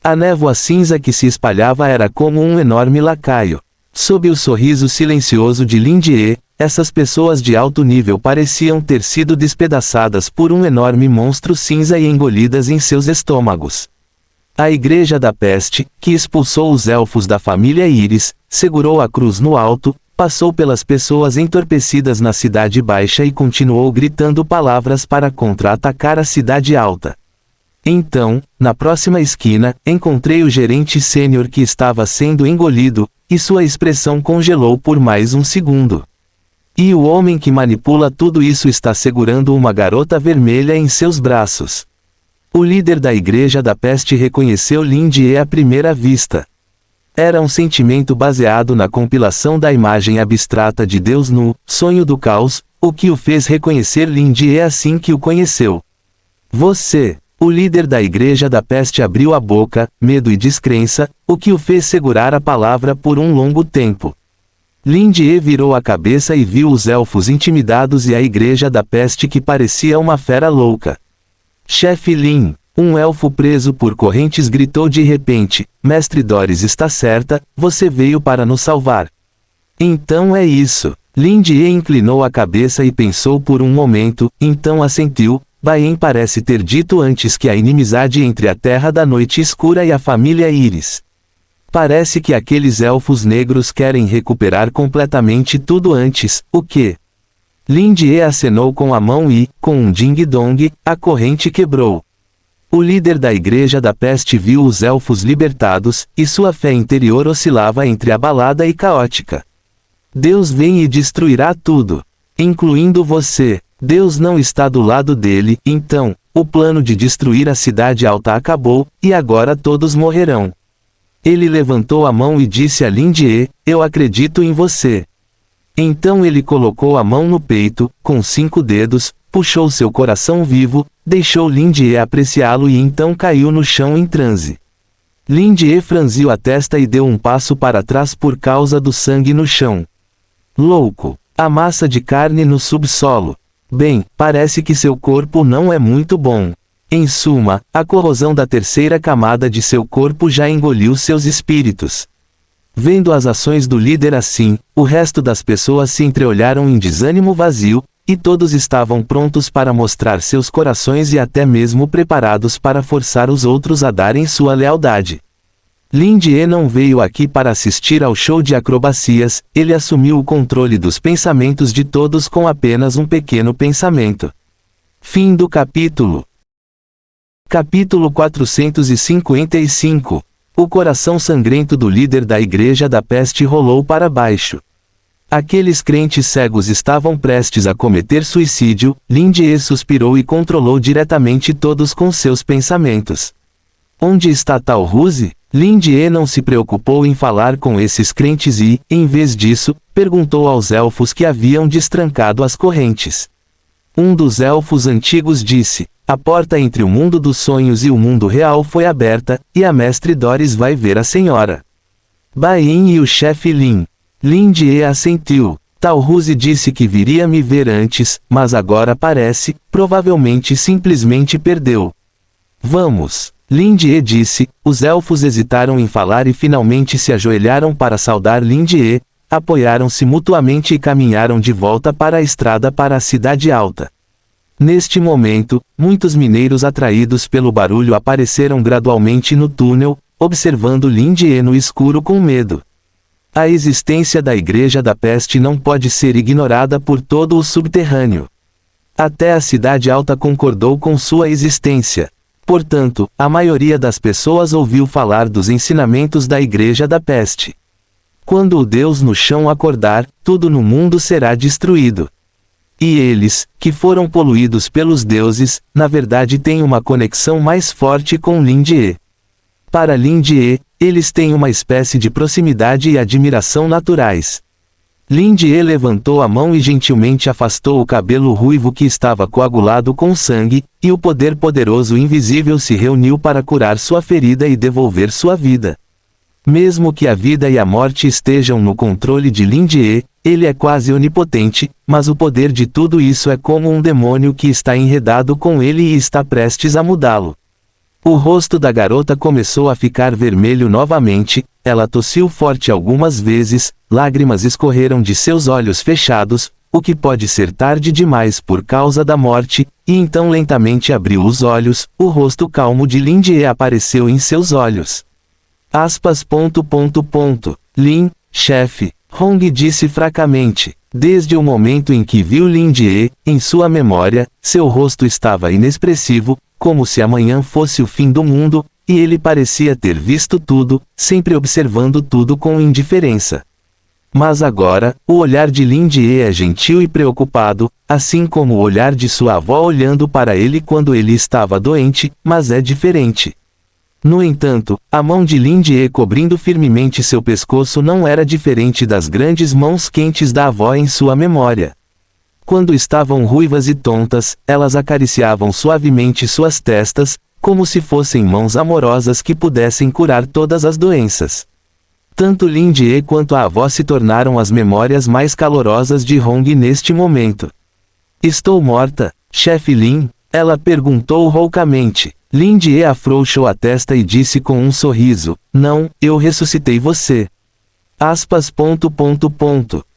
A névoa cinza que se espalhava era como um enorme lacaio. Sob o sorriso silencioso de Lindie, essas pessoas de alto nível pareciam ter sido despedaçadas por um enorme monstro cinza e engolidas em seus estômagos. A Igreja da Peste, que expulsou os elfos da família Íris, segurou a cruz no alto, passou pelas pessoas entorpecidas na Cidade Baixa e continuou gritando palavras para contra-atacar a Cidade Alta. Então, na próxima esquina, encontrei o gerente sênior que estava sendo engolido, e sua expressão congelou por mais um segundo. E o homem que manipula tudo isso está segurando uma garota vermelha em seus braços. O líder da Igreja da Peste reconheceu Lindie à primeira vista. Era um sentimento baseado na compilação da imagem abstrata de Deus no Sonho do Caos, o que o fez reconhecer Lindie assim que o conheceu. Você, o líder da Igreja da Peste abriu a boca, medo e descrença, o que o fez segurar a palavra por um longo tempo. Lindie virou a cabeça e viu os elfos intimidados e a Igreja da Peste que parecia uma fera louca. Chefe Lin, um elfo preso por correntes gritou de repente, Mestre Doris está certa, você veio para nos salvar. Então é isso. Lindie inclinou a cabeça e pensou por um momento, então assentiu, Baen parece ter dito antes que a inimizade entre a Terra da Noite Escura e a família Íris. Parece que aqueles elfos negros querem recuperar completamente tudo antes, o que? Lindie acenou com a mão e, com um ding-dong, a corrente quebrou. O líder da Igreja da Peste viu os elfos libertados, e sua fé interior oscilava entre abalada e caótica. Deus vem e destruirá tudo, incluindo você. Deus não está do lado dele, então, o plano de destruir a Cidade Alta acabou, e agora todos morrerão. Ele levantou a mão e disse a Lindie, eu acredito em você. Então ele colocou a mão no peito, com 5 dedos, puxou seu coração vivo, deixou Lindie apreciá-lo e então caiu no chão em transe. Lindie franziu a testa e deu um passo para trás por causa do sangue no chão. Louco! A massa de carne no subsolo. Bem, parece que seu corpo não é muito bom. Em suma, a corrosão da terceira camada de seu corpo já engoliu seus espíritos. Vendo as ações do líder assim, o resto das pessoas se entreolharam em desânimo vazio, e todos estavam prontos para mostrar seus corações e até mesmo preparados para forçar os outros a darem sua lealdade. Lindie não veio aqui para assistir ao show de acrobacias, ele assumiu o controle dos pensamentos de todos com apenas um pequeno pensamento. Fim do capítulo. Capítulo 455. O coração sangrento do líder da Igreja da Peste rolou para baixo. Aqueles crentes cegos estavam prestes a cometer suicídio, Lindie suspirou e controlou diretamente todos com seus pensamentos. Onde está tal Ruse? Lindie não se preocupou em falar com esses crentes e, em vez disso, perguntou aos elfos que haviam destrancado as correntes. Um dos elfos antigos disse, A porta entre o mundo dos sonhos e o mundo real foi aberta, e a mestre Doris vai ver a senhora Bain e o chefe Lin. Lin Jie assentiu. Tal Ruse disse que viria me ver antes, mas agora parece, provavelmente simplesmente perdeu. Vamos. Lin Jie disse. Os elfos hesitaram em falar e finalmente se ajoelharam para saudar Lin Jie, apoiaram-se mutuamente e caminharam de volta para a estrada para a cidade alta. Neste momento, muitos mineiros atraídos pelo barulho apareceram gradualmente no túnel, observando Lin Jie no escuro com medo. A existência da Igreja da Peste não pode ser ignorada por todo o subterrâneo. Até a cidade alta concordou com sua existência. Portanto, a maioria das pessoas ouviu falar dos ensinamentos da Igreja da Peste. Quando o Deus no chão acordar, tudo no mundo será destruído. E eles, que foram poluídos pelos deuses, na verdade têm uma conexão mais forte com Lin Jie. Para Lin Jie, eles têm uma espécie de proximidade e admiração naturais. Lin Jie levantou a mão e gentilmente afastou o cabelo ruivo que estava coagulado com sangue, e o poder poderoso invisível se reuniu para curar sua ferida e devolver sua vida. Mesmo que a vida e a morte estejam no controle de Lin Jie, ele é quase onipotente, mas o poder de tudo isso é como um demônio que está enredado com ele e está prestes a mudá-lo. O rosto da garota começou a ficar vermelho novamente, ela tossiu forte algumas vezes, lágrimas escorreram de seus olhos fechados, o que pode ser tarde demais por causa da morte, e então lentamente abriu os olhos, o rosto calmo de Lin Jie apareceu em seus olhos. Lin, chefe, Hong disse fracamente. Desde o momento em que viu Lin Jie, em sua memória, seu rosto estava inexpressivo, como se amanhã fosse o fim do mundo, e ele parecia ter visto tudo, sempre observando tudo com indiferença. Mas agora, o olhar de Lin Jie é gentil e preocupado, assim como o olhar de sua avó olhando para ele quando ele estava doente, mas é diferente. No entanto, a mão de Lin Jie cobrindo firmemente seu pescoço não era diferente das grandes mãos quentes da avó em sua memória. Quando estavam ruivas e tontas, elas acariciavam suavemente suas testas, como se fossem mãos amorosas que pudessem curar todas as doenças. Tanto Lin Jie quanto a avó se tornaram as memórias mais calorosas de Hong neste momento. Estou morta, chefe Lin? Ela perguntou roucamente. Lin Jie afrouxou a testa e disse com um sorriso, não, eu ressuscitei você.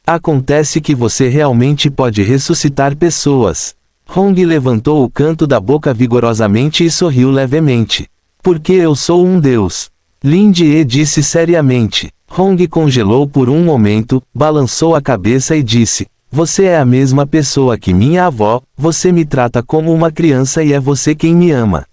Acontece que você realmente pode ressuscitar pessoas. Hong levantou o canto da boca vigorosamente e sorriu levemente. Porque eu sou um deus. Lin Jie disse seriamente. Hong congelou por um momento, balançou a cabeça e disse, você é a mesma pessoa que minha avó, você me trata como uma criança e é você quem me ama.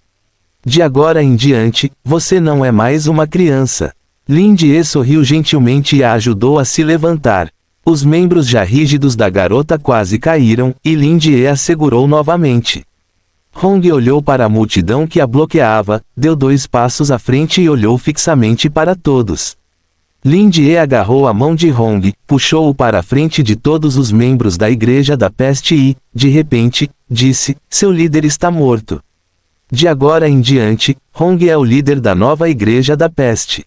De agora em diante, você não é mais uma criança. Lin Jie sorriu gentilmente e a ajudou a se levantar. Os membros já rígidos da garota quase caíram, e Lin Jie a segurou novamente. Hong olhou para a multidão que a bloqueava, deu 2 passos à frente e olhou fixamente para todos. Lin Jie agarrou a mão de Hong, puxou-o para a frente de todos os membros da Igreja da Peste e, de repente, disse, seu líder está morto. De agora em diante, Hong é o líder da nova Igreja da Peste.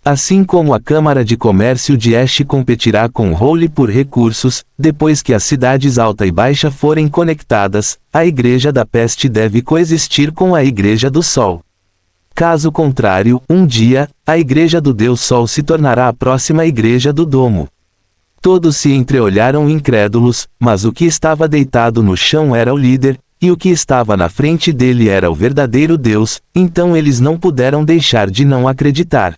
Assim como a Câmara de Comércio de Ash competirá com Houle por recursos, depois que as cidades Alta e Baixa forem conectadas, a Igreja da Peste deve coexistir com a Igreja do Sol. Caso contrário, um dia, a Igreja do Deus Sol se tornará a próxima Igreja do Domo. Todos se entreolharam incrédulos, mas o que estava deitado no chão era o líder, e o que estava na frente dele era o verdadeiro Deus, então eles não puderam deixar de não acreditar.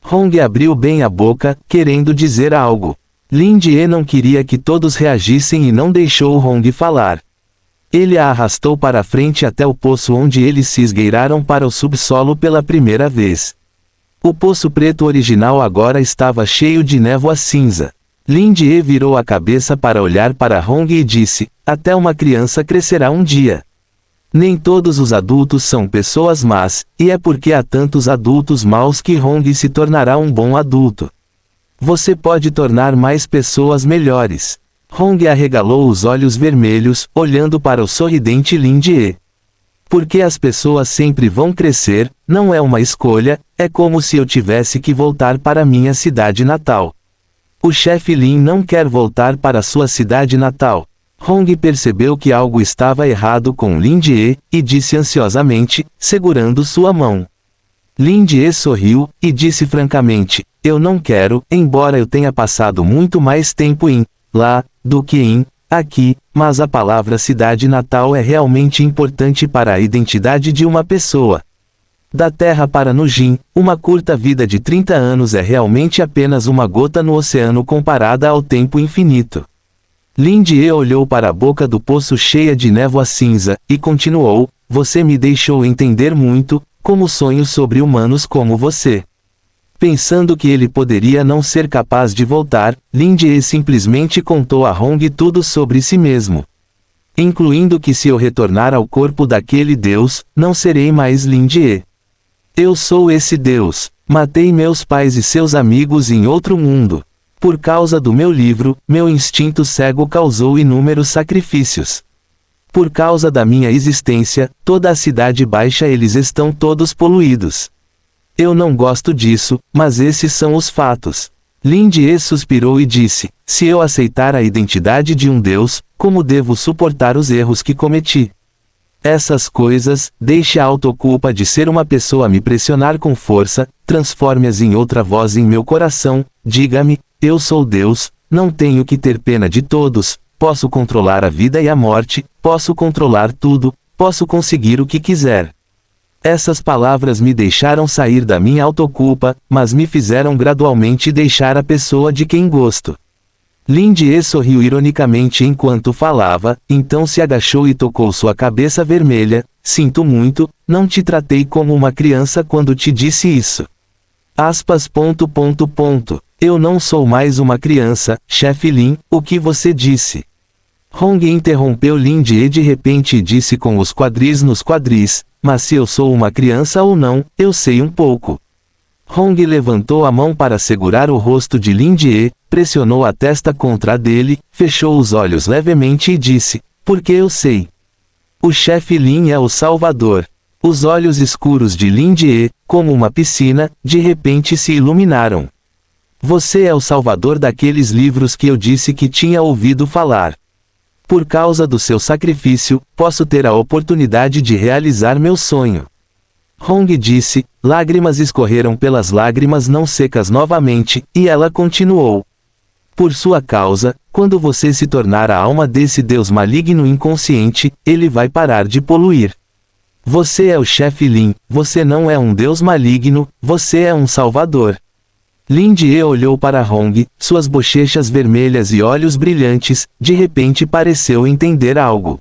Hong abriu bem a boca, querendo dizer algo. Lin Jie não queria que todos reagissem e não deixou Hong falar. Ele a arrastou para a frente até o poço onde eles se esgueiraram para o subsolo pela primeira vez. O poço preto original agora estava cheio de névoa cinza. Lin Jie virou a cabeça para olhar para Hong e disse, até uma criança crescerá um dia. Nem todos os adultos são pessoas más, e é porque há tantos adultos maus que Hong se tornará um bom adulto. Você pode tornar mais pessoas melhores. Hong arregalou os olhos vermelhos, olhando para o sorridente Lin Jie. Porque as pessoas sempre vão crescer, não é uma escolha, é como se eu tivesse que voltar para minha cidade natal. O chefe Lin não quer voltar para sua cidade natal. Hong percebeu que algo estava errado com Lin Jie, e disse ansiosamente, segurando sua mão. Lin Jie sorriu, e disse francamente, eu não quero, embora eu tenha passado muito mais tempo em lá, do que em aqui, mas a palavra cidade natal é realmente importante para a identidade de uma pessoa. Da Terra para Nujin, uma curta vida de 30 anos é realmente apenas uma gota no oceano comparada ao tempo infinito. Lin Jie olhou para a boca do poço cheia de névoa cinza, e continuou, você me deixou entender muito, como sonho sobre humanos como você. Pensando que ele poderia não ser capaz de voltar, Lin Jie simplesmente contou a Hong tudo sobre si mesmo. Incluindo que se eu retornar ao corpo daquele Deus, não serei mais Lin Jie. Eu sou esse Deus. Matei meus pais e seus amigos em outro mundo. Por causa do meu livro, meu instinto cego causou inúmeros sacrifícios. Por causa da minha existência, toda a cidade baixa eles estão todos poluídos. Eu não gosto disso, mas esses são os fatos. Lin Jie suspirou e disse, se eu aceitar a identidade de um Deus, como devo suportar os erros que cometi? Essas coisas, deixe a autoculpa de ser uma pessoa me pressionar com força, transforme-as em outra voz em meu coração, diga-me, eu sou Deus, não tenho que ter pena de todos, posso controlar a vida e a morte, posso controlar tudo, posso conseguir o que quiser. Essas palavras me deixaram sair da minha autoculpa, mas me fizeram gradualmente deixar a pessoa de quem gosto. Lin Jie sorriu ironicamente enquanto falava, então se agachou e tocou sua cabeça vermelha, sinto muito, não te tratei como uma criança quando te disse isso. Eu não sou mais uma criança, chefe Lin, o que você disse? Hong interrompeu Lin Jie de repente e disse com os quadris nos quadris, mas se eu sou uma criança ou não, eu sei um pouco. Hong levantou a mão para segurar o rosto de Lin Jie, pressionou a testa contra a dele, fechou os olhos levemente e disse, porque eu sei. O chefe Lin é o Salvador. Os olhos escuros de Lin Jie, como uma piscina, de repente se iluminaram. Você é o Salvador daqueles livros que eu disse que tinha ouvido falar. Por causa do seu sacrifício, posso ter a oportunidade de realizar meu sonho. Hong disse, lágrimas escorreram pelas lágrimas não secas novamente, e ela continuou. Por sua causa, quando você se tornar a alma desse Deus maligno inconsciente, ele vai parar de poluir. Você é o chefe Lin, você não é um Deus maligno, você é um Salvador. Lin Jie olhou para Hong, suas bochechas vermelhas e olhos brilhantes, de repente pareceu entender algo.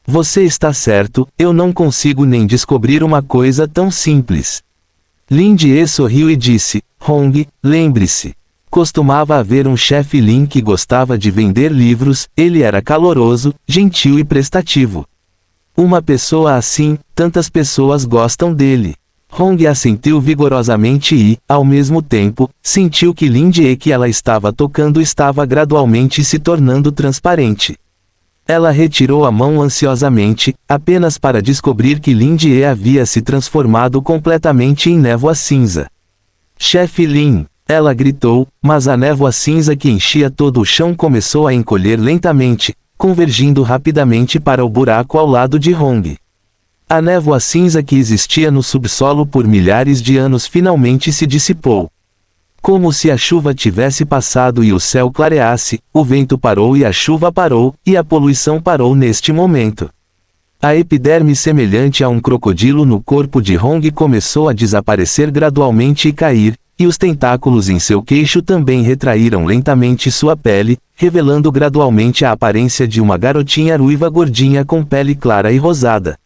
Você está certo, eu não consigo nem descobrir uma coisa tão simples. Lin Jie sorriu e disse, Hong, lembre-se. Costumava haver um chefe Lin que gostava de vender livros, ele era caloroso, gentil e prestativo. Uma pessoa assim, tantas pessoas gostam dele. Hong assentiu vigorosamente e, ao mesmo tempo, sentiu que Lin Jie que ela estava tocando estava gradualmente se tornando transparente. Ela retirou a mão ansiosamente, apenas para descobrir que Lin Jie havia se transformado completamente em névoa cinza. Chefe Lin, ela gritou, mas a névoa cinza que enchia todo o chão começou a encolher lentamente, convergindo rapidamente para o buraco ao lado de Hong. A névoa cinza que existia no subsolo por milhares de anos finalmente se dissipou. Como se a chuva tivesse passado e o céu clareasse, o vento parou e a chuva parou, e a poluição parou neste momento. A epiderme semelhante a um crocodilo no corpo de Hong começou a desaparecer gradualmente e cair, e os tentáculos em seu queixo também retraíram lentamente sua pele, revelando gradualmente a aparência de uma garotinha ruiva gordinha com pele clara e rosada.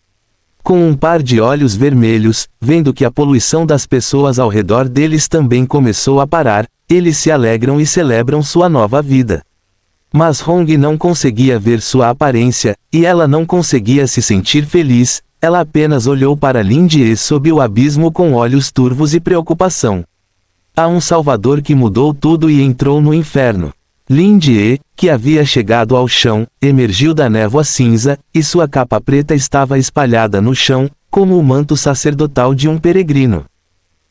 Com um par de olhos vermelhos, vendo que a poluição das pessoas ao redor deles também começou a parar, eles se alegram e celebram sua nova vida. Mas Hong não conseguia ver sua aparência, e ela não conseguia se sentir feliz, ela apenas olhou para Lin Jie sob o abismo com olhos turvos e preocupação. Há um Salvador que mudou tudo e entrou no inferno. Lin-de, que havia chegado ao chão, emergiu da névoa cinza, e sua capa preta estava espalhada no chão, como o manto sacerdotal de um peregrino.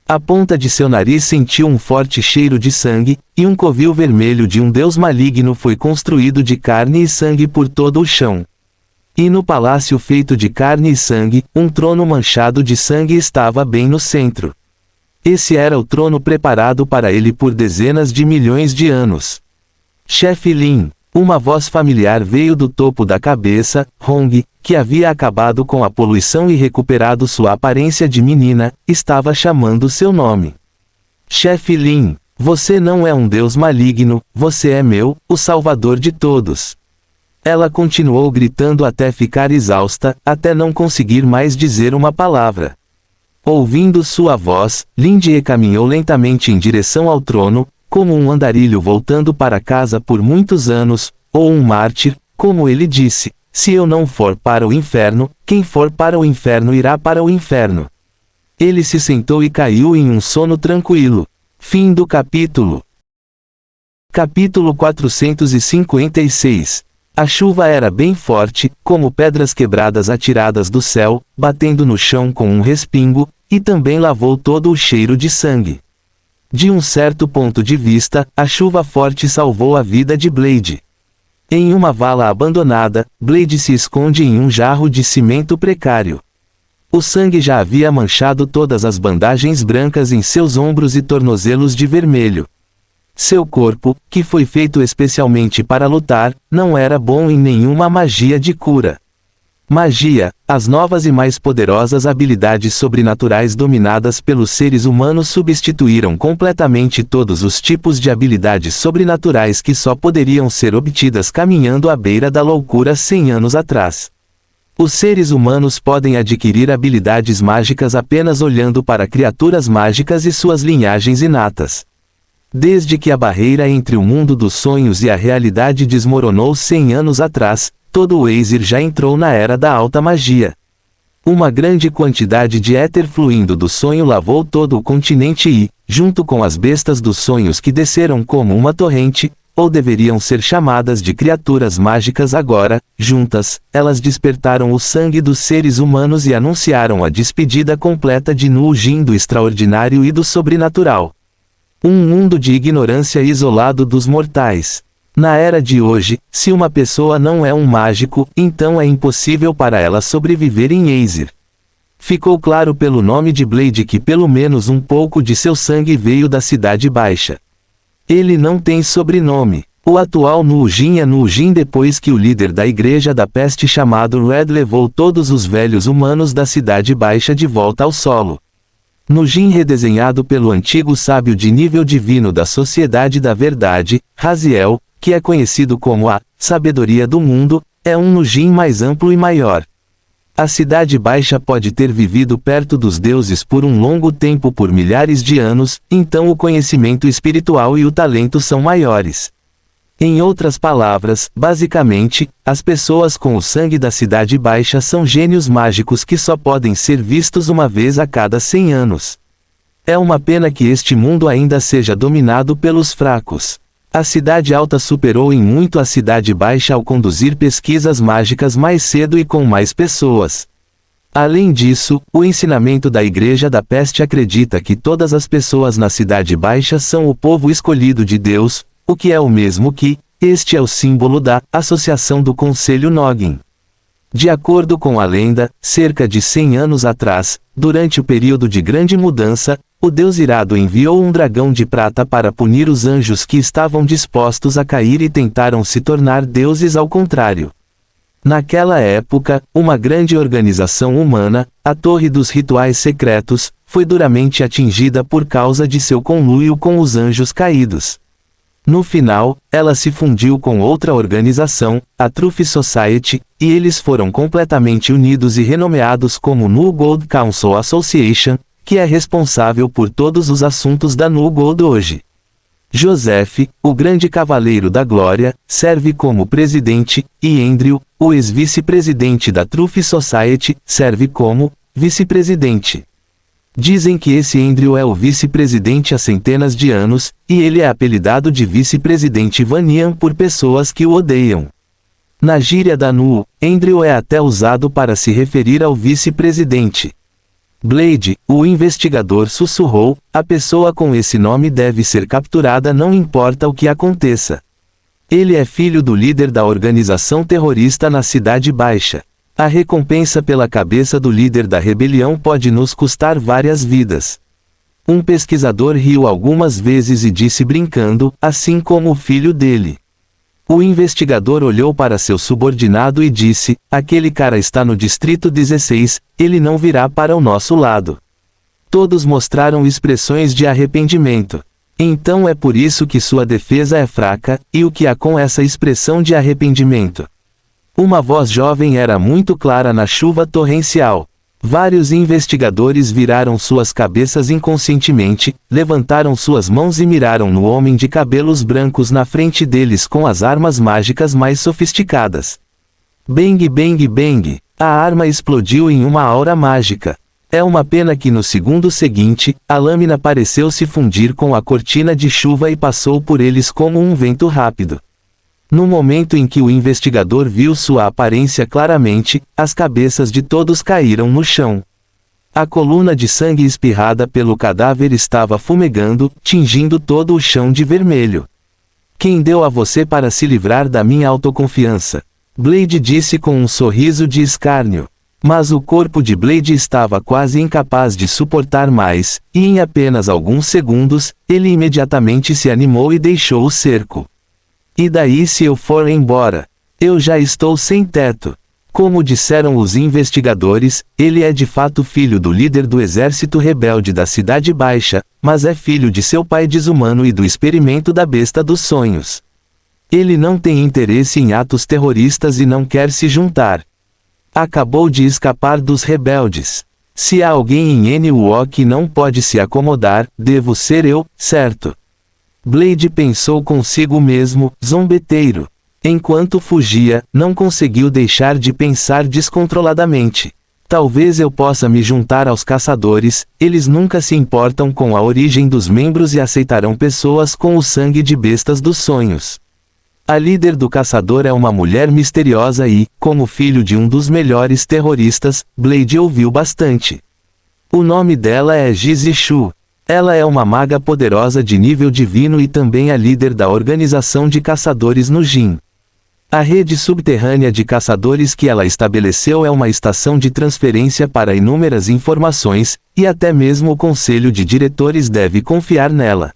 A ponta de seu nariz sentiu um forte cheiro de sangue, e um covil vermelho de um deus maligno foi construído de carne e sangue por todo o chão. E no palácio feito de carne e sangue, um trono manchado de sangue estava bem no centro. Esse era o trono preparado para ele por dezenas de milhões de anos. Chefe Lin, uma voz familiar veio do topo da cabeça. Hong, que havia acabado com a poluição e recuperado sua aparência de menina, estava chamando seu nome. Chefe Lin, você não é um deus maligno, você é meu, o salvador de todos. Ela continuou gritando até ficar exausta, até não conseguir mais dizer uma palavra. Ouvindo sua voz, Lin-de caminhou lentamente em direção ao trono, como um andarilho voltando para casa por muitos anos, ou um mártir, como ele disse: se eu não for para o inferno, quem for para o inferno irá para o inferno. Ele se sentou e caiu em um sono tranquilo. Fim do capítulo. Capítulo 456. A chuva era bem forte, como pedras quebradas atiradas do céu, batendo no chão com um respingo, e também lavou todo o cheiro de sangue. De um certo ponto de vista, a chuva forte salvou a vida de Blade. Em uma vala abandonada, Blade se esconde em um jarro de cimento precário. O sangue já havia manchado todas as bandagens brancas em seus ombros e tornozelos de vermelho. Seu corpo, que foi feito especialmente para lutar, não era bom em nenhuma magia de cura. Magia, as novas e mais poderosas habilidades sobrenaturais dominadas pelos seres humanos substituíram completamente todos os tipos de habilidades sobrenaturais que só poderiam ser obtidas caminhando à beira da loucura 100 anos atrás. Os seres humanos podem adquirir habilidades mágicas apenas olhando para criaturas mágicas e suas linhagens inatas. Desde que a barreira entre o mundo dos sonhos e a realidade desmoronou 100 anos atrás, todo o Aesir já entrou na era da alta magia. Uma grande quantidade de éter fluindo do sonho lavou todo o continente e, junto com as bestas dos sonhos que desceram como uma torrente, ou deveriam ser chamadas de criaturas mágicas agora, juntas, elas despertaram o sangue dos seres humanos e anunciaram a despedida completa de Nu Jin do extraordinário e do sobrenatural. Um mundo de ignorância isolado dos mortais. Na era de hoje, se uma pessoa não é um mágico, então é impossível para ela sobreviver em Aesir. Ficou claro pelo nome de Blade que pelo menos um pouco de seu sangue veio da Cidade Baixa. Ele não tem sobrenome. O atual Nu Jin é Nu Jin depois que o líder da Igreja da Peste chamado Red levou todos os velhos humanos da Cidade Baixa de volta ao solo. Nu Jin redesenhado pelo antigo sábio de nível divino da Sociedade da Verdade, Raziel, que é conhecido como a sabedoria do mundo, é um Nu Jin mais amplo e maior. A Cidade Baixa pode ter vivido perto dos deuses por um longo tempo por milhares de anos, então o conhecimento espiritual e o talento são maiores. Em outras palavras, basicamente, as pessoas com o sangue da Cidade Baixa são gênios mágicos que só podem ser vistos uma vez a cada 100 anos. É uma pena que este mundo ainda seja dominado pelos fracos. A Cidade Alta superou em muito a Cidade Baixa ao conduzir pesquisas mágicas mais cedo e com mais pessoas. Além disso, o ensinamento da Igreja da Peste acredita que todas as pessoas na Cidade Baixa são o povo escolhido de Deus, o que é o mesmo que, este é o símbolo da Associação do Conselho Noggin. De acordo com a lenda, cerca de 100 anos atrás, durante o período de Grande Mudança, o Deus Irado enviou um dragão de prata para punir os anjos que estavam dispostos a cair e tentaram se tornar deuses ao contrário. Naquela época, uma grande organização humana, a Torre dos Rituais Secretos, foi duramente atingida por causa de seu conluio com os anjos caídos. No final, ela se fundiu com outra organização, a Truth Society, e eles foram completamente unidos e renomeados como New Gold Council Association, que é responsável por todos os assuntos da New Gold hoje. Joseph, o grande cavaleiro da glória, serve como presidente, e Andrew, o ex-vice-presidente da Truth Society, serve como vice-presidente. Dizem que esse Andrew é o vice-presidente há centenas de anos, e ele é apelidado de vice-presidente Vanian por pessoas que o odeiam. Na gíria da NU, Andrew é até usado para se referir ao vice-presidente. Blade, o investigador sussurrou, a pessoa com esse nome deve ser capturada não importa o que aconteça. Ele é filho do líder da organização terrorista na Cidade Baixa. A recompensa pela cabeça do líder da rebelião pode nos custar várias vidas. Um pesquisador riu algumas vezes e disse brincando, assim como o filho dele. O investigador olhou para seu subordinado e disse, aquele cara está no Distrito 16, ele não virá para o nosso lado. Todos mostraram expressões de arrependimento. Então é por isso que sua defesa é fraca, e o que há com essa expressão de arrependimento? Uma voz jovem era muito clara na chuva torrencial. Vários investigadores viraram suas cabeças inconscientemente, levantaram suas mãos e miraram no homem de cabelos brancos na frente deles com as armas mágicas mais sofisticadas. Bang bang bang! A arma explodiu em uma aura mágica. É uma pena que no segundo seguinte, a lâmina pareceu se fundir com a cortina de chuva e passou por eles como um vento rápido. No momento em que o investigador viu sua aparência claramente, as cabeças de todos caíram no chão. A coluna de sangue espirrada pelo cadáver estava fumegando, tingindo todo o chão de vermelho. Quem deu a você para se livrar da minha autoconfiança? Blade disse com um sorriso de escárnio. Mas o corpo de Blade estava quase incapaz de suportar mais, e em apenas alguns segundos, ele imediatamente se animou e deixou o cerco. E daí se eu for embora? Eu já estou sem teto. Como disseram os investigadores, ele é de fato filho do líder do exército rebelde da Cidade Baixa, mas é filho de seu pai desumano e do experimento da besta dos sonhos. Ele não tem interesse em atos terroristas e não quer se juntar. Acabou de escapar dos rebeldes. Se há alguém em NWO que não pode se acomodar, devo ser eu, certo? Blade pensou consigo mesmo, zombeteiro. Enquanto fugia, não conseguiu deixar de pensar descontroladamente. Talvez eu possa me juntar aos caçadores, eles nunca se importam com a origem dos membros e aceitarão pessoas com o sangue de bestas dos sonhos. A líder do caçador é uma mulher misteriosa e, como filho de um dos melhores terroristas, Blade ouviu bastante. O nome dela é Jizishu. Ela é uma maga poderosa de nível divino e também a líder da organização de caçadores no Jin. A rede subterrânea de caçadores que ela estabeleceu é uma estação de transferência para inúmeras informações, e até mesmo o conselho de diretores deve confiar nela.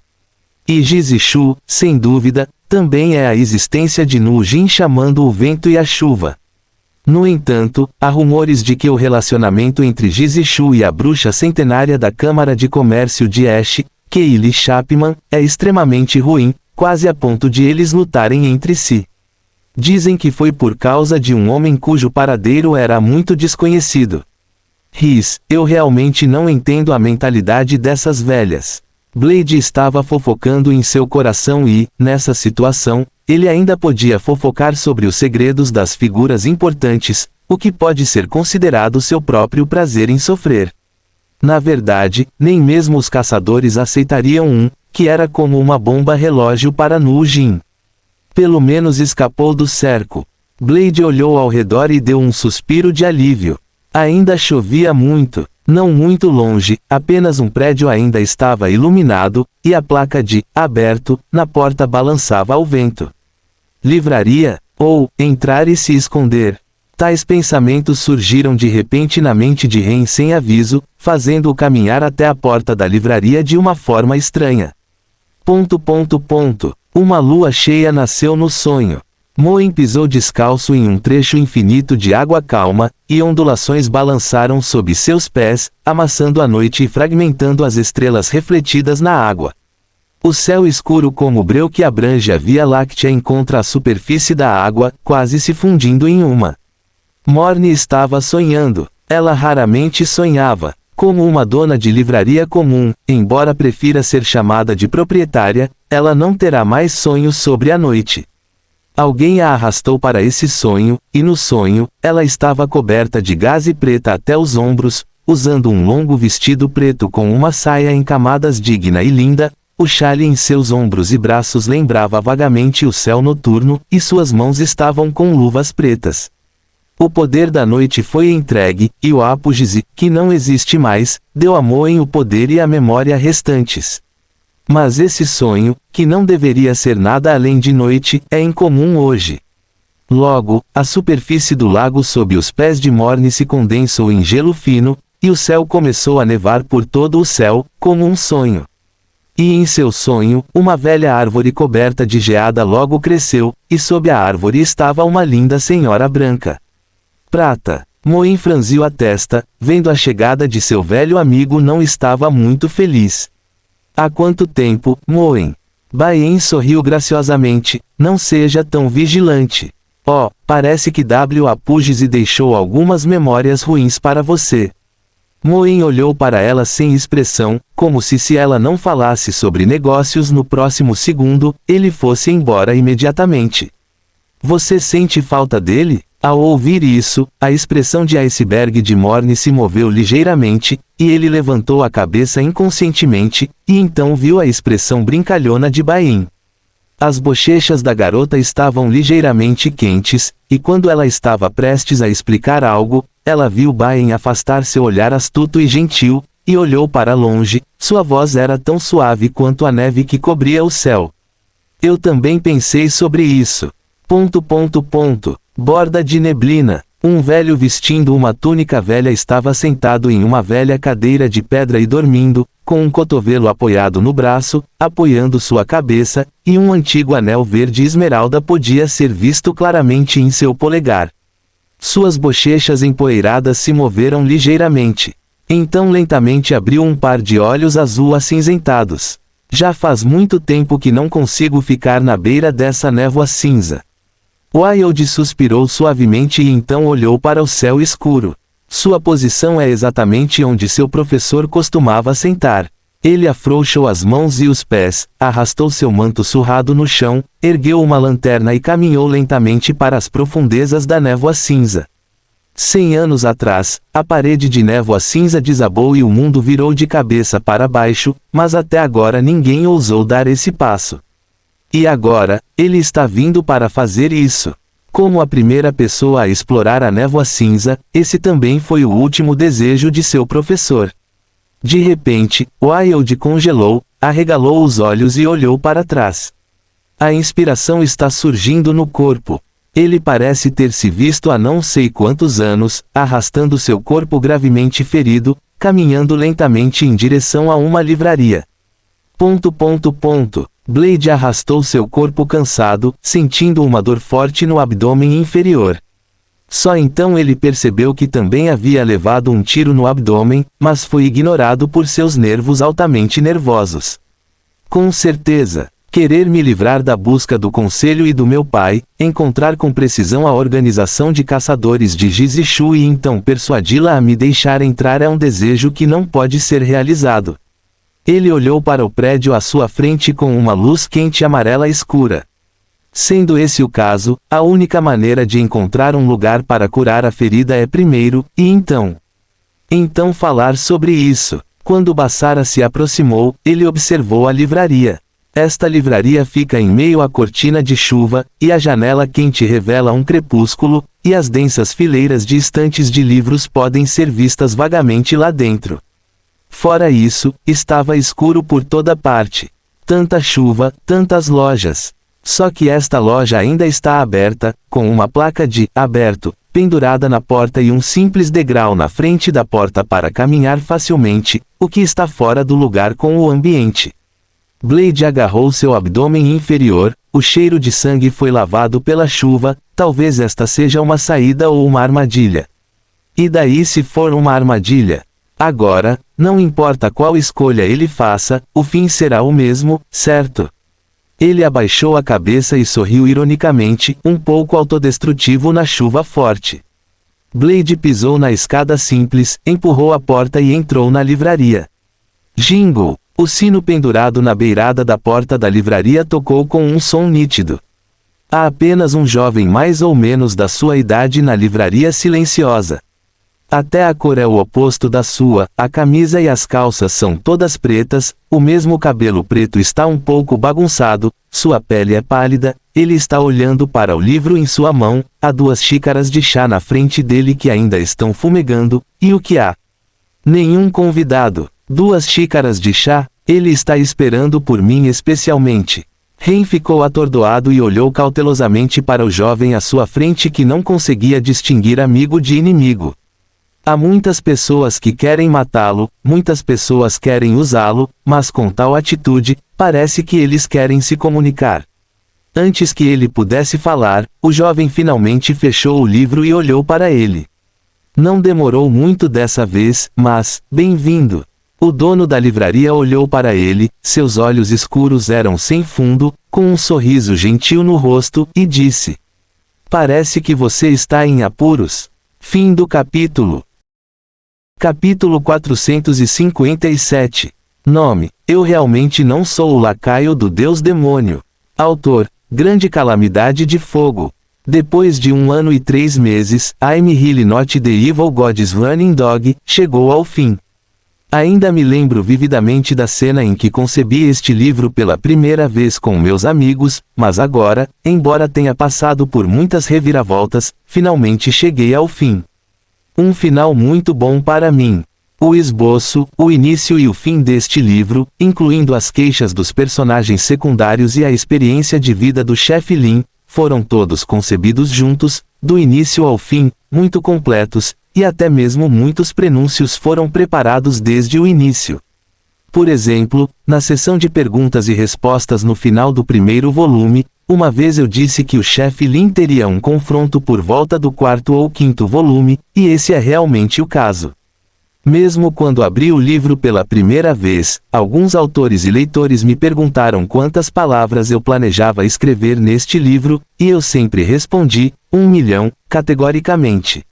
E Jizishu, sem dúvida, também é a existência de Nu Jin chamando o vento e a chuva. No entanto, há rumores de que o relacionamento entre Jizishu e a bruxa centenária da Câmara de Comércio de Ash, Kaylee Chapman, é extremamente ruim, quase a ponto de eles lutarem entre si. Dizem que foi por causa de um homem cujo paradeiro era muito desconhecido. Eu realmente não entendo a mentalidade dessas velhas. Blade estava fofocando em seu coração e, nessa situação, ele ainda podia fofocar sobre os segredos das figuras importantes, o que pode ser considerado seu próprio prazer em sofrer. Na verdade, nem mesmo os caçadores aceitariam que era como uma bomba relógio para Nu Jin. Pelo menos escapou do cerco. Blade olhou ao redor e deu um suspiro de alívio. Ainda chovia muito. Não muito longe, apenas um prédio ainda estava iluminado, e a placa de "aberto" na porta balançava ao vento. Livraria? Ou, entrar e se esconder? Tais pensamentos surgiram de repente na mente de Ren sem aviso, fazendo-o caminhar até a porta da livraria de uma forma estranha. Uma lua cheia nasceu no sonho. Moen pisou descalço em um trecho infinito de água calma, e ondulações balançaram sob seus pés, amassando a noite e fragmentando as estrelas refletidas na água. O céu escuro como o breu que abrange a Via Láctea encontra a superfície da água, quase se fundindo em uma. Morne estava sonhando. Ela raramente sonhava. Como uma dona de livraria comum, embora prefira ser chamada de proprietária, ela não terá mais sonhos sobre a noite. Alguém a arrastou para esse sonho, e no sonho, ela estava coberta de gaze preta até os ombros, usando um longo vestido preto com uma saia em camadas digna e linda. O chale em seus ombros e braços lembrava vagamente o céu noturno, e suas mãos estavam com luvas pretas. O poder da noite foi entregue, e o apogise, que não existe mais, deu a Moen o poder e a memória restantes. Mas esse sonho, que não deveria ser nada além de noite, é incomum hoje. Logo, a superfície do lago sob os pés de Morny se condensou em gelo fino, e o céu começou a nevar por todo o céu, como um sonho. E em seu sonho, uma velha árvore coberta de geada logo cresceu, e sob a árvore estava uma linda senhora branca. Prata. Moen franziu a testa, vendo a chegada de seu velho amigo não estava muito feliz. Há quanto tempo, Moen? Baen sorriu graciosamente, não seja tão vigilante. Oh, parece que W. Apugise deixou algumas memórias ruins para você. Moen olhou para ela sem expressão, como se ela não falasse sobre negócios no próximo segundo, ele fosse embora imediatamente. Você sente falta dele? Ao ouvir isso, a expressão de iceberg de Morny se moveu ligeiramente, e ele levantou a cabeça inconscientemente, e então viu a expressão brincalhona de Bain. As bochechas da garota estavam ligeiramente quentes, e quando ela estava prestes a explicar algo, ela viu Bain afastar seu olhar astuto e gentil, e olhou para longe. Sua voz era tão suave quanto a neve que cobria o céu. Eu também pensei sobre isso. ... Borda de neblina. Um velho vestindo uma túnica velha estava sentado em uma velha cadeira de pedra e dormindo, com um cotovelo apoiado no braço, apoiando sua cabeça, e um antigo anel verde esmeralda podia ser visto claramente em seu polegar. Suas bochechas empoeiradas se moveram ligeiramente. Então lentamente abriu um par de olhos azul acinzentados. Já faz muito tempo que não consigo ficar na beira dessa névoa cinza. Wilde suspirou suavemente e então olhou para o céu escuro. Sua posição é exatamente onde seu professor costumava sentar. Ele afrouxou as mãos e os pés, arrastou seu manto surrado no chão, ergueu uma lanterna e caminhou lentamente para as profundezas da névoa cinza. 100 anos atrás, a parede de névoa cinza desabou e o mundo virou de cabeça para baixo, mas até agora ninguém ousou dar esse passo. E agora, ele está vindo para fazer isso. Como a primeira pessoa a explorar a névoa cinza, esse também foi o último desejo de seu professor. De repente, Wilde congelou, arregalou os olhos e olhou para trás. A inspiração está surgindo no corpo. Ele parece ter se visto há não sei quantos anos, arrastando seu corpo gravemente ferido, caminhando lentamente em direção a uma livraria. ... Blade arrastou seu corpo cansado, sentindo uma dor forte no abdômen inferior. Só então ele percebeu que também havia levado um tiro no abdômen, mas foi ignorado por seus nervos altamente nervosos. Com certeza, querer me livrar da busca do conselho e do meu pai, encontrar com precisão a organização de caçadores de Jizishu e então persuadi-la a me deixar entrar é um desejo que não pode ser realizado. Ele olhou para o prédio à sua frente com uma luz quente amarela escura. Sendo esse o caso, a única maneira de encontrar um lugar para curar a ferida é primeiro, e então falar sobre isso. Quando Bassara se aproximou, ele observou a livraria. Esta livraria fica em meio à cortina de chuva, e a janela quente revela um crepúsculo, e as densas fileiras de estantes de livros podem ser vistas vagamente lá dentro. Fora isso, estava escuro por toda parte. Tanta chuva, tantas lojas. Só que esta loja ainda está aberta, com uma placa de "aberto" pendurada na porta e um simples degrau na frente da porta para caminhar facilmente, o que está fora do lugar com o ambiente. Blade agarrou seu abdômen inferior, o cheiro de sangue foi lavado pela chuva, talvez esta seja uma saída ou uma armadilha. E daí se for uma armadilha? Agora, não importa qual escolha ele faça, o fim será o mesmo, certo? Ele abaixou a cabeça e sorriu ironicamente, um pouco autodestrutivo na chuva forte. Blade pisou na escada simples, empurrou a porta e entrou na livraria. Jingle! O sino pendurado na beirada da porta da livraria tocou com um som nítido. Há apenas um jovem mais ou menos da sua idade na livraria silenciosa. Até a cor é o oposto da sua, a camisa e as calças são todas pretas, o mesmo cabelo preto está um pouco bagunçado, sua pele é pálida, ele está olhando para o livro em sua mão, há 2 xícaras de chá na frente dele que ainda estão fumegando, e o que há? Nenhum convidado. 2 xícaras de chá, ele está esperando por mim especialmente. Ren ficou atordoado e olhou cautelosamente para o jovem à sua frente que não conseguia distinguir amigo de inimigo. Há muitas pessoas que querem matá-lo, muitas pessoas querem usá-lo, mas com tal atitude, parece que eles querem se comunicar. Antes que ele pudesse falar, o jovem finalmente fechou o livro e olhou para ele. Não demorou muito dessa vez, mas, bem-vindo. O dono da livraria olhou para ele, seus olhos escuros eram sem fundo, com um sorriso gentil no rosto, e disse: Parece que você está em apuros. Fim do capítulo. Capítulo 457. Nome: Eu realmente não sou o lacaio do Deus Demônio. Autor: Grande Calamidade de Fogo. Depois de 1 ano e 3 meses, I'm Really Not the Evil God's Running Dog chegou ao fim. Ainda me lembro vividamente da cena em que concebi este livro pela primeira vez com meus amigos, mas agora, embora tenha passado por muitas reviravoltas, finalmente cheguei ao fim. Um final muito bom para mim. O esboço, o início e o fim deste livro, incluindo as queixas dos personagens secundários e a experiência de vida do chefe Lin, foram todos concebidos juntos, do início ao fim, muito completos, e até mesmo muitos prenúncios foram preparados desde o início. Por exemplo, na sessão de perguntas e respostas no final do primeiro volume, uma vez eu disse que o chefe Lin teria um confronto por volta do 4º ou 5º volume, e esse é realmente o caso. Mesmo quando abri o livro pela primeira vez, alguns autores e leitores me perguntaram quantas palavras eu planejava escrever neste livro, e eu sempre respondi, 1 milhão, categoricamente.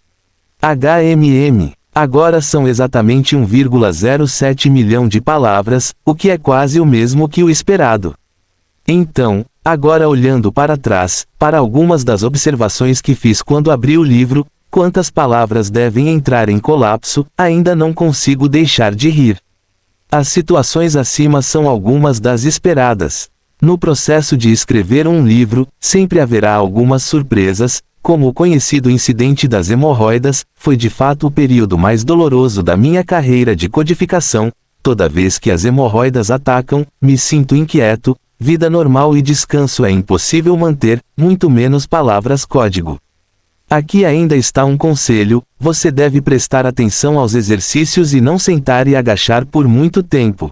Agora são exatamente 1,07 milhão de palavras, o que é quase o mesmo que o esperado. Então, agora olhando para trás, para algumas das observações que fiz quando abri o livro, quantas palavras devem entrar em colapso, ainda não consigo deixar de rir. As situações acima são algumas das esperadas. No processo de escrever um livro, sempre haverá algumas surpresas, como o conhecido incidente das hemorroidas, foi de fato o período mais doloroso da minha carreira de codificação. Toda vez que as hemorroidas atacam, me sinto inquieto, vida normal e descanso é impossível manter, muito menos palavras código. Aqui ainda está um conselho: você deve prestar atenção aos exercícios e não sentar e agachar por muito tempo.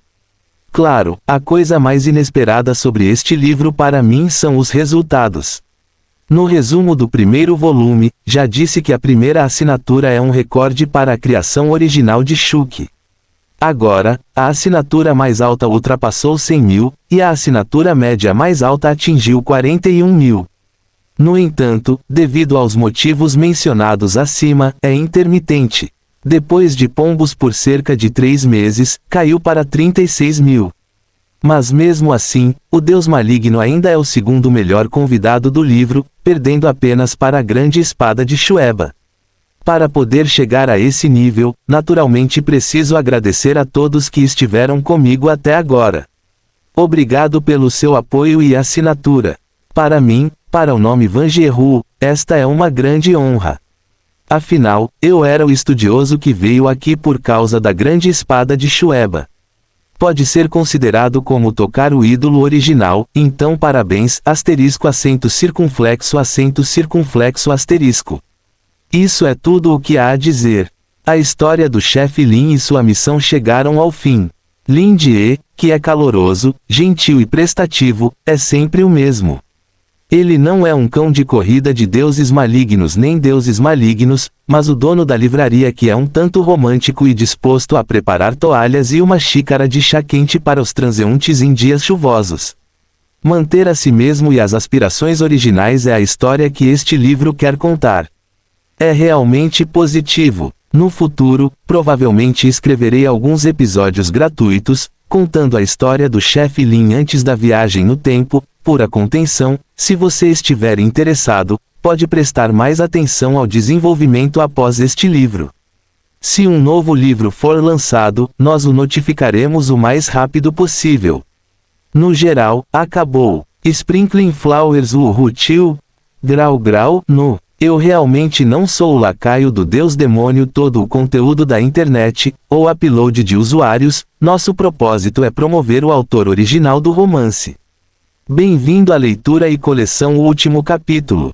Claro, a coisa mais inesperada sobre este livro para mim são os resultados. No resumo do primeiro volume, já disse que a primeira assinatura é um recorde para a criação original de Shuki. Agora, a assinatura mais alta ultrapassou 100 mil, e a assinatura média mais alta atingiu 41 mil. No entanto, devido aos motivos mencionados acima, é intermitente. Depois de pombos por cerca de 3 meses, caiu para 36 mil. Mas mesmo assim, o Deus Maligno ainda é o segundo melhor convidado do livro, perdendo apenas para a Grande Espada de Shueba. Para poder chegar a esse nível, naturalmente preciso agradecer a todos que estiveram comigo até agora. Obrigado pelo seu apoio e assinatura. Para mim, para o nome Vangeru, esta é uma grande honra. Afinal, eu era o estudioso que veio aqui por causa da Grande Espada de Shueba. Pode ser considerado como tocar o ídolo original, então parabéns, acento circunflexo asterisco. Isso é tudo o que há a dizer. A história do chefe Lin e sua missão chegaram ao fim. Lin Die, que é caloroso, gentil e prestativo, é sempre o mesmo. Ele não é um cão de corrida de deuses malignos nem deuses malignos, mas o dono da livraria que é um tanto romântico e disposto a preparar toalhas e uma xícara de chá quente para os transeuntes em dias chuvosos. Manter a si mesmo e as aspirações originais é a história que este livro quer contar. É realmente positivo. No futuro, provavelmente escreverei alguns episódios gratuitos, contando a história do chefe Lin antes da viagem no tempo. Pura contenção, se você estiver interessado, pode prestar mais atenção ao desenvolvimento após este livro. Se um novo livro for lançado, nós o notificaremos o mais rápido possível. No geral, acabou. Sprinkling Flowers Uhutil, Grau, no. Eu realmente não sou o lacaio do Deus demônio. Todo o conteúdo da internet, ou upload de usuários, nosso propósito é promover o autor original do romance. Bem-vindo à leitura e coleção O Último Capítulo.